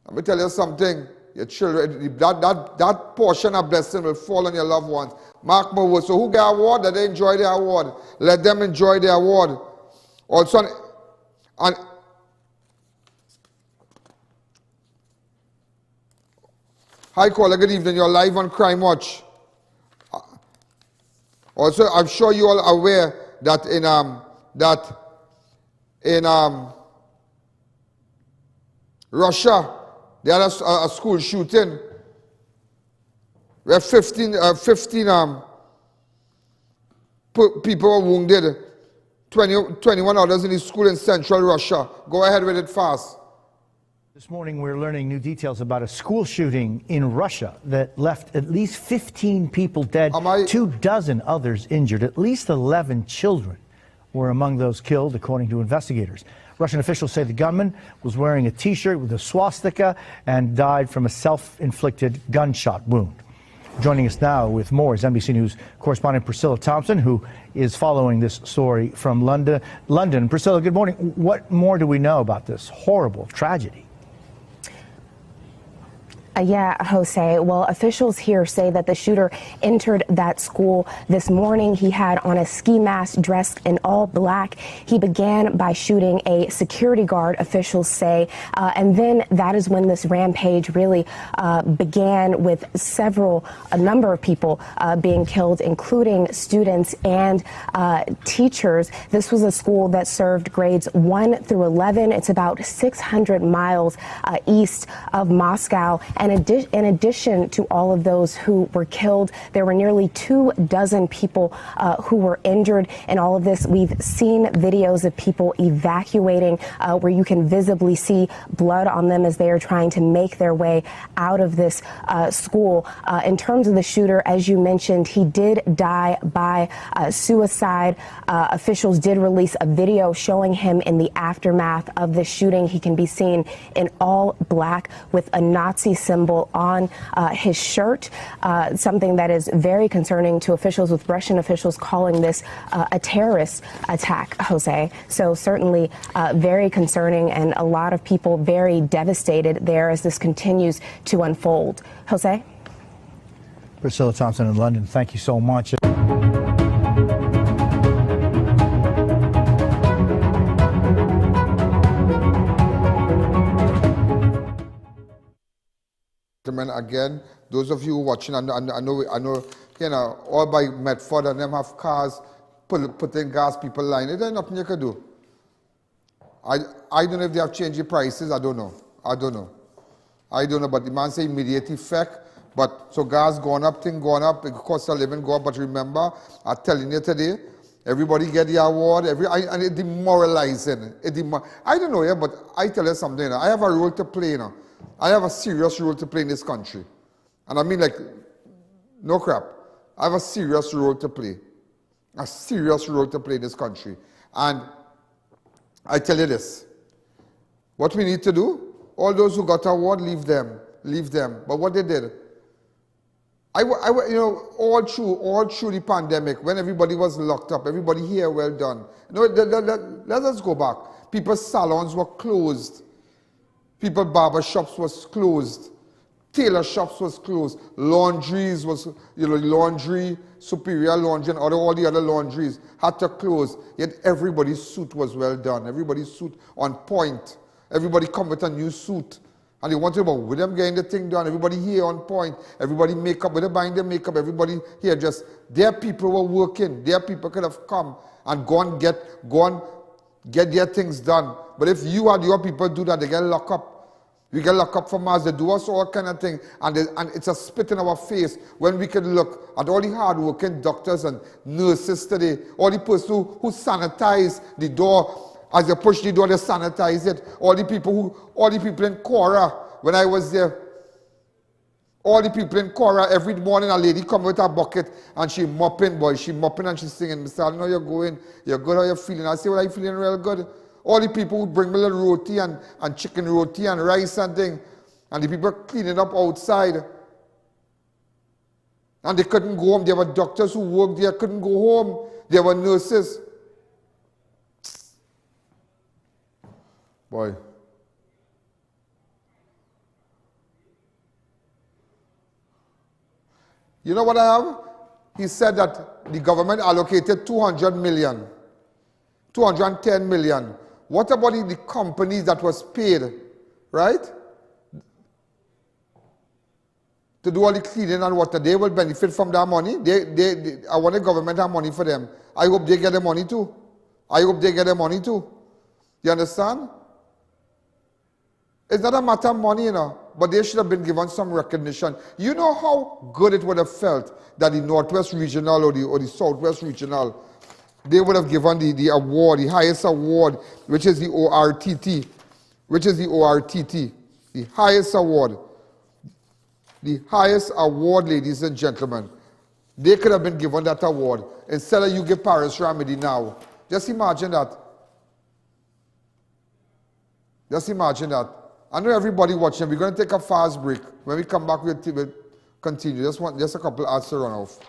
Speaker 2: Let me tell you something, your children, that portion of blessing will fall on your loved ones. Mark my words. So who get award? That they enjoy their award. Let them enjoy their award. Also, hi, caller, good evening. You're live on Crime Watch. Also, I'm sure you all are aware that in Russia, they had a school shooting where 15 people were wounded, 21 others in the school in central Russia. Go ahead with it fast.
Speaker 9: This morning we're learning new details about a school shooting in Russia that left at least 15 people dead, 24 others injured. At least 11 children were among those killed, according to investigators. Russian officials say the gunman was wearing a T-shirt with a swastika and died from a self-inflicted gunshot wound. Joining us now with more is NBC News correspondent Priscilla Thompson, who is following this story from London. Priscilla, good morning. What more do we know about this horrible tragedy?
Speaker 10: Yeah, Jose. Well, officials here say that the shooter entered that school this morning. He had on a ski mask, dressed in all black. He began by shooting a security guard, officials say, and then that is when this rampage really began, with a number of people being killed, including students and teachers. This was a school that served grades 1 through 11. It's about 600 miles east of Moscow. And in addition to all of those who were killed, there were nearly 24 people who were injured in all of this. We've seen videos of people evacuating where you can visibly see blood on them as they are trying to make their way out of this school. In terms of the shooter, as you mentioned, he did die by suicide. Officials did release a video showing him in the aftermath of the shooting. He can be seen in all black with a Nazi symbol on his shirt, something that is very concerning to officials, with Russian officials calling this a terrorist attack, Jose. So certainly very concerning, and a lot of people very devastated there as this continues to unfold. Jose?
Speaker 9: Priscilla Thompson in London, thank you so much.
Speaker 2: Again, those of you watching, I know, you know, all by Medford and them have cars putting gas, people line. There's nothing you can do. I don't know if they have changed the prices. I don't know. But the man say immediate effect. But so gas going up, thing going up, it cost of living go up. But remember, I'm telling you today, everybody get the award. And it's demoralizing. I don't know, yeah, but I tell you something. I have a role to play, you know. I have a serious role to play in this country. And I mean, like, no crap. I have a serious role to play. A serious role to play in this country. And I tell you this. What we need to do, all those who got award, leave them. But what they did, you know, all through the pandemic, when everybody was locked up, everybody here, well done. You know, let us go back. People's salons were closed. People's barber shops was closed. Tailor shops was closed. Laundries was, you know, laundry, Superior Laundry, and all the other laundries had to close. Yet everybody's suit was well done. Everybody's suit on point. Everybody come with a new suit. And they wanted about with them getting the thing done. Everybody here on point. Everybody makeup, with them buying their makeup. Everybody here just, their people were working. Their people could have come and go and get their things done. But if you and your people do that, they get locked up. We get locked up for mass. They do us all kind of thing. And it's a spit in our face when we can look at all the hard-working doctors and nurses today, all the person who sanitize the door. As you push the door, they sanitize it. All the people in Cora, when I was there, all the people in Cora, every morning a lady come with a bucket and she mopping, boy. She mopping and she singing. Mr. I know you're going, you're good, how you feeling? I say, well, I'm feeling real good. All the people who bring me a little roti and chicken roti and rice and thing. And the people cleaning up outside. And they couldn't go home. There were doctors who worked there, couldn't go home. There were nurses. Boy. You know what I have? He said that the government allocated 200 million, 210 million. What about the companies that was paid, right? To do all the cleaning and water. They will benefit from that money. I want the government to have money for them. I hope they get the money too. You understand? It's not a matter of money, you know, but they should have been given some recognition. You know how good it would have felt that the Northwest Regional or the Southwest Regional, they would have given the award, the highest award, which is the ORTT, the highest award. The highest award, ladies and gentlemen. They could have been given that award instead of you give Paris Remedy now. Just imagine that. I know everybody watching. We're going to take a fast break. When we come back, we'll continue. Just a couple ads to run off.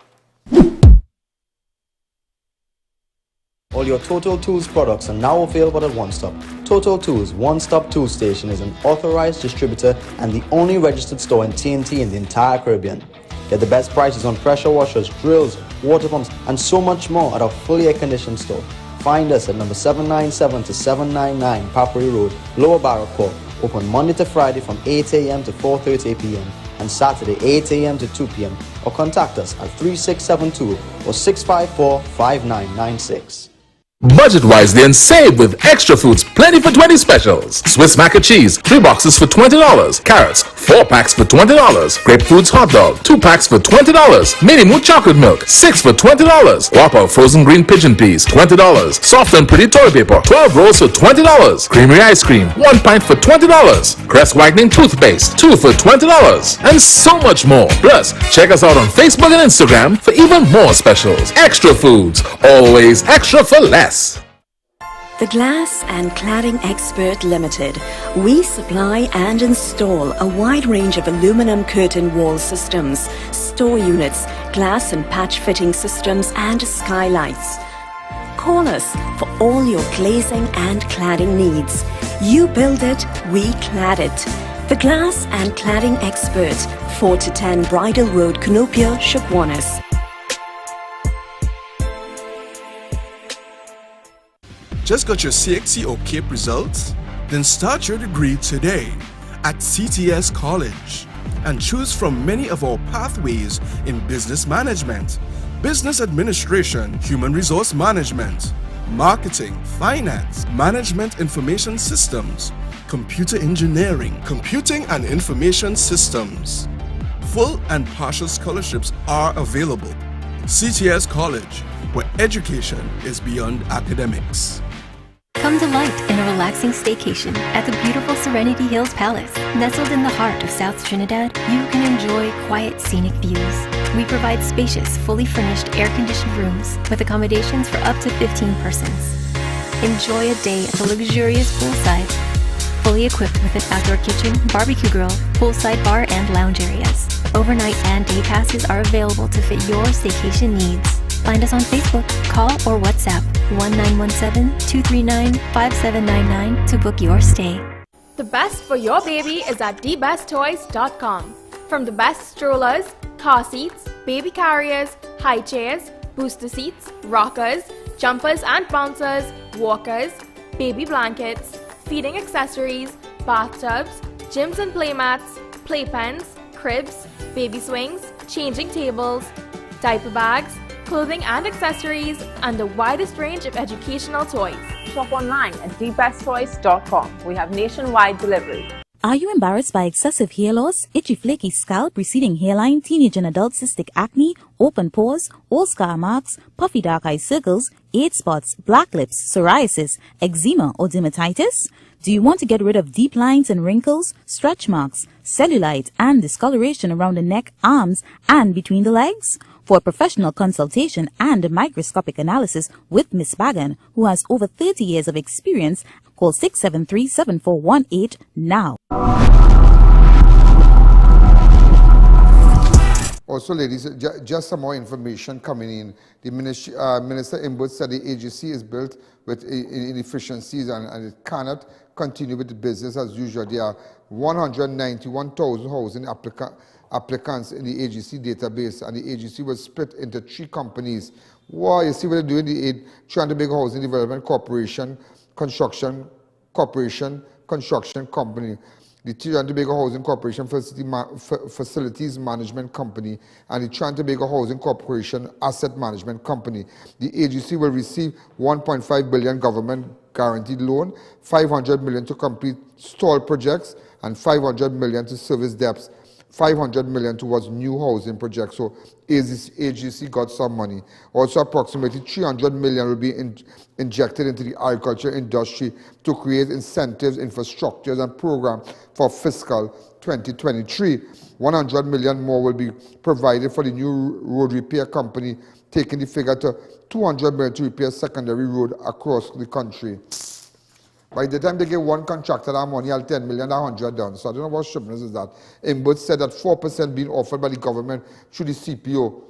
Speaker 12: All your Total Tools products are now available at One Stop. Total Tools One-Stop Tool Station is an authorized distributor and the only registered store in TNT in the entire Caribbean. Get the best prices on pressure washers, drills, water pumps, and so much more at our fully air-conditioned store. Find us at number 797 to 799 Papri Road, Lower Barrack Court. Open Monday to Friday from 8 a.m. to 4:30 p.m. and Saturday 8 a.m. to 2 p.m. or contact us at 3672 or 654-5996.
Speaker 13: Budget wisely and save with Extra Foods Plenty for 20 specials. Swiss mac and cheese, 3 boxes for $20. Carrots, 4 packs for $20. Grapefruits hot dog, 2 packs for $20. Mini Moo chocolate milk, 6 for $20. Whopper frozen green pigeon peas, $20. Soft and pretty toilet paper, 12 rolls for $20. Creamy ice cream, 1 pint for $20. Crest whitening toothpaste, 2 for $20. And so much more. Plus, check us out on Facebook and Instagram for even more specials. Extra Foods, always extra for less.
Speaker 15: The Glass and Cladding Expert Limited. We supply and install a wide range of aluminum curtain wall systems, store units, glass and patch fitting systems and skylights. Call us for all your glazing and cladding needs. You build it, we clad it. The Glass and Cladding Expert, 4 to 10 Bridal Road, Canopia, Shukwanas.
Speaker 17: Just got your CXC or CAPE results? Then start your degree today at CTS College and choose from many of our pathways in business management, business administration, human resource management, marketing, finance, management information systems, computer engineering, computing and information systems. Full and partial scholarships are available. CTS College, where education is beyond academics.
Speaker 18: Come delight in a relaxing staycation at the beautiful Serenity Hills Palace. Nestled in the heart of South Trinidad, you can enjoy quiet, scenic views. We provide spacious, fully furnished, air-conditioned rooms with accommodations for up to 15 persons. Enjoy a day at the luxurious poolside, fully equipped with an outdoor kitchen, barbecue grill, poolside bar, and lounge areas. Overnight and day passes are available to fit your staycation needs. Find us on Facebook, call or WhatsApp 1917-239-5799 to book your stay.
Speaker 19: The best for your baby is at thebesttoys.com. From the best strollers, car seats, baby carriers, high chairs, booster seats, rockers, jumpers and bouncers, walkers, baby blankets, feeding accessories, bathtubs, gyms and playmats, playpens, cribs, baby swings, changing tables, diaper bags, clothing and accessories, and the widest range of educational toys.
Speaker 21: Shop online at thebesttoys.com. We have nationwide delivery.
Speaker 22: Are you embarrassed by excessive hair loss, itchy flaky scalp, receding hairline, teenage and adult cystic acne, open pores, old scar marks, puffy dark eye circles, age spots, black lips, psoriasis, eczema or dermatitis? Do you want to get rid of deep lines and wrinkles, stretch marks, cellulite and discoloration around the neck, arms and between the legs? For a professional consultation and a microscopic analysis with Ms. Bagan, who has over 30 years of experience, call 673-7418 now.
Speaker 2: Also, ladies, just some more information coming in. The Minister Imbert said the agency is built with inefficiencies and it cannot continue with the business as usual. There are 191,000 housing applicants in the agency database, and the agency was split into 3 companies. Wow, you see what they're doing? The Trinidad Housing Development Corporation, Construction Company, the Trinidad Housing Corporation Facilities Management Company, and the Trinidad Housing Corporation Asset Management Company. The agency will receive $1.5 billion government guaranteed loan, $500 million to complete stalled projects, and $500 million to service debts. $500 million towards new housing projects. So agency got some money. Also, approximately $300 million will be injected into the agriculture industry to create incentives, infrastructures, and programs for fiscal 2023. $100 million more will be provided for the new road repair company, taking the figure to $200 million to repair secondary road across the country. By the time they get one contractor that money, I'll 10 million, 100 done. So I don't know what shrewdness is that. Imbert said that 4% being offered by the government through the CPO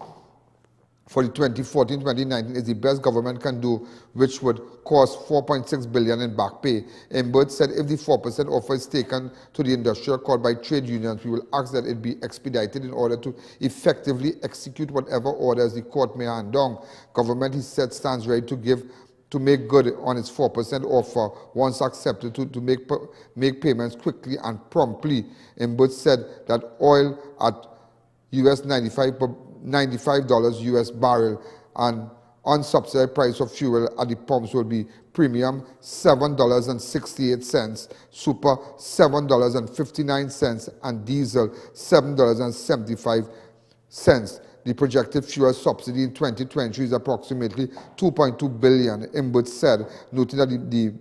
Speaker 2: for the 2014-2019 is the best government can do, which would cost $4.6 billion in back pay. Imbert said if the 4% offer is taken to the industrial court by trade unions, we will ask that it be expedited in order to effectively execute whatever orders the court may hand down. Government, he said, stands ready to make good on its 4% offer once accepted to make payments quickly and promptly. Imbert said that oil at US $95 US barrel and unsubsidized price of fuel at the pumps will be premium $7.68, super $7.59, and diesel $7.75. The projected fuel subsidy in 2020 is approximately $2.2 billion, Imbert said, noting that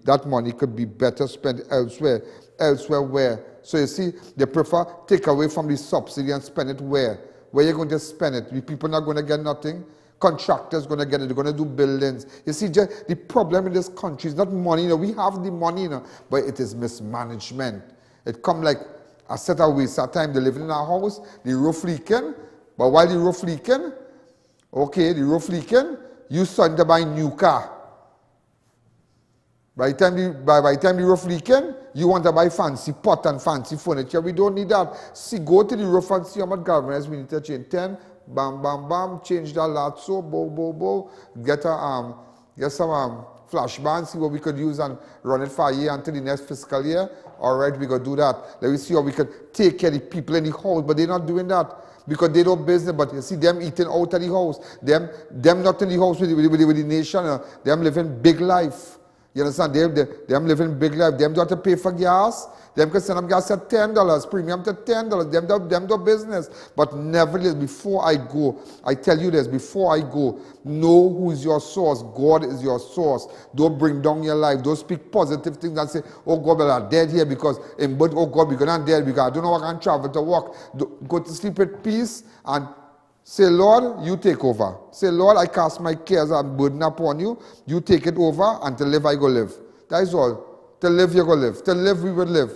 Speaker 2: that money could be better spent elsewhere. Elsewhere where? So you see, they prefer take away from the subsidy and spend it where? Where you're going to spend it? The people not going to get nothing. Contractors going to get it. They're going to do buildings. You see, the problem in this country is not money. You know, we have the money, you know, but it is mismanagement. It come like a set of waste of time. They're living in our house, the roof leaking, but while the roof leaking, okay, the roof leaking, you starting to buy a new car. By the time the roof leaking, you want to buy fancy pot and fancy furniture. We don't need that. See, go to the roof and see how much galvanized we need to change. 10, bam, bam, bam, change that lot, so, bo. Get some flashband, see what we could use and run it for a year until the next fiscal year. All right, we could do that. Let me see how we could take care of the people in the house, but they're not doing that because they don't business. But you see them eating out of the house. Them not in the house with the nation. Them living big life. You understand? Them living big life. Them don't have to pay for gas. Them can send them gas at $10, premium to $10. Them do business. But nevertheless, before I go, I tell you this, before I go, know who is your source. God is your source. Don't bring down your life. Don't speak positive things and say, oh God, but I'm dead here because, but oh God, because I'm dead because I don't know I can travel to work. Go to sleep with peace and say, Lord, you take over. Say, Lord, I cast my cares and burden upon you. You take it over, and to live, I go live. That is all. To live, you go live. To live, we will live.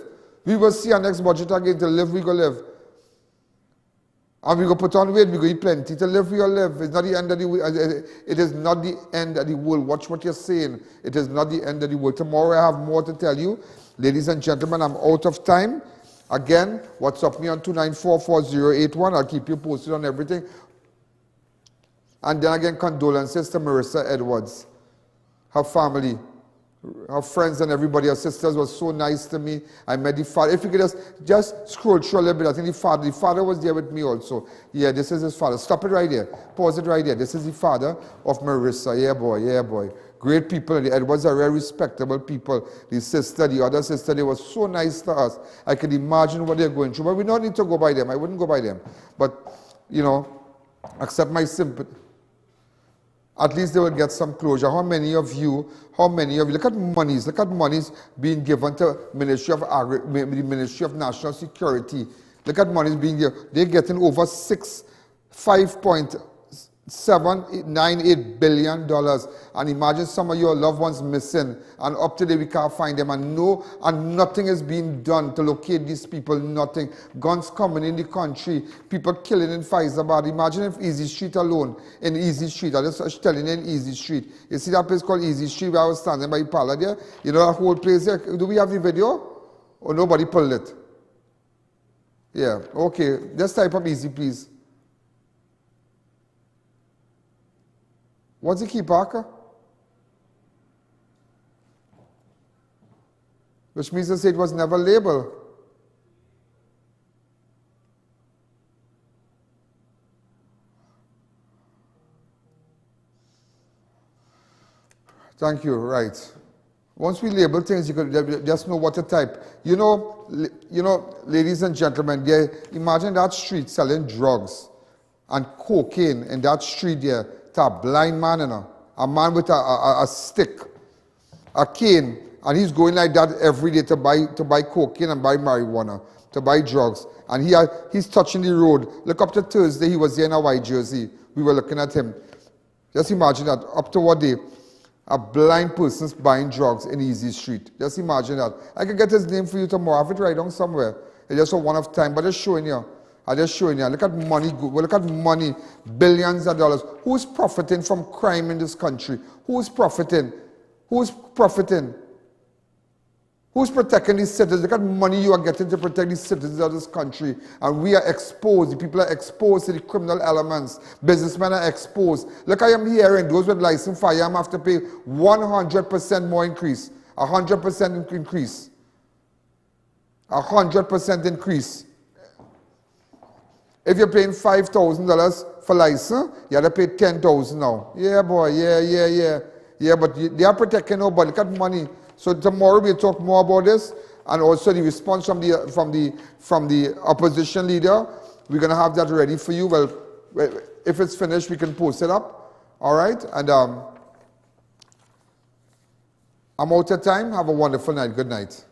Speaker 2: We will see our next budget again. To live, we go live. And we go put on weight, we go eat plenty. To live, we go live. It's not the end of the world. It is not the end of the world. Watch what you're saying. It is not the end of the world. Tomorrow I have more to tell you. Ladies and gentlemen, I'm out of time. Again, WhatsApp me on 2944081. I'll keep you posted on everything. And then again, condolences to Marissa Edwards, her family, her friends and everybody. Her sisters were so nice to me. I met the father. If you could just scroll through a little bit, I think the father was there with me also. Yeah, this is his father. Stop it right there. Pause it right there. This is the father of Marissa. Yeah, boy. Great people. The Edwards are very respectable people. The sister, the other sister, they were so nice to us. I could imagine what they're going through. But we don't need to go by them. I wouldn't go by them. But, you know, accept my sympathy. At least they will get some closure. How many of you, look at monies being given to the Ministry of National Security. Look at monies being given. They're getting over $5.798 billion. And imagine some of your loved ones missing. And up to today we can't find them. And nothing is being done to locate these people. Nothing. Guns coming in the country. People killing in Faizabad. Imagine if Easy Street alone. In Easy Street. I just telling you in Easy Street. You see that place called Easy Street where I was standing by Pala there? You know that whole place there? Do we have the video? Or nobody pulled it? Yeah. Okay. Just type up Easy, please. What's the key, Parker? Which means to say it was never labeled. Thank you, right. Once we label things, you could just know what to type. You know, ladies and gentlemen, imagine that street selling drugs and cocaine in that street there. To a blind man, you know, a man with a stick, a cane, and he's going like that every day to buy cocaine and buy marijuana, to buy drugs. And he's touching the road. Look up to Thursday, he was there in a white jersey. We were looking at him. Just imagine that. Up to what day? A blind person's buying drugs in Easy Street. Just imagine that. I can get his name for you tomorrow. I have it right down somewhere. It's just a one of time, but just showing you. I'm just showing you. Look at money. Look at money. Billions of dollars. Who's profiting from crime in this country? Who's profiting? Who's profiting? Who's protecting these citizens? Look at money you are getting to protect these citizens of this country. And we are exposed. The people are exposed to the criminal elements. Businessmen are exposed. Look, I am hearing those with licensed firearms have to pay 100% more increase. 100% increase. 100% increase. If you're paying $5,000 for license, you have to pay $10,000 now. Yeah, boy, yeah. Yeah, but they are protecting nobody. Look at money. So tomorrow we'll talk more about this, and also the response from the opposition leader. We're gonna have that ready for you. Well, if it's finished, we can post it up. All right, and I'm out of time. Have a wonderful night. Good night.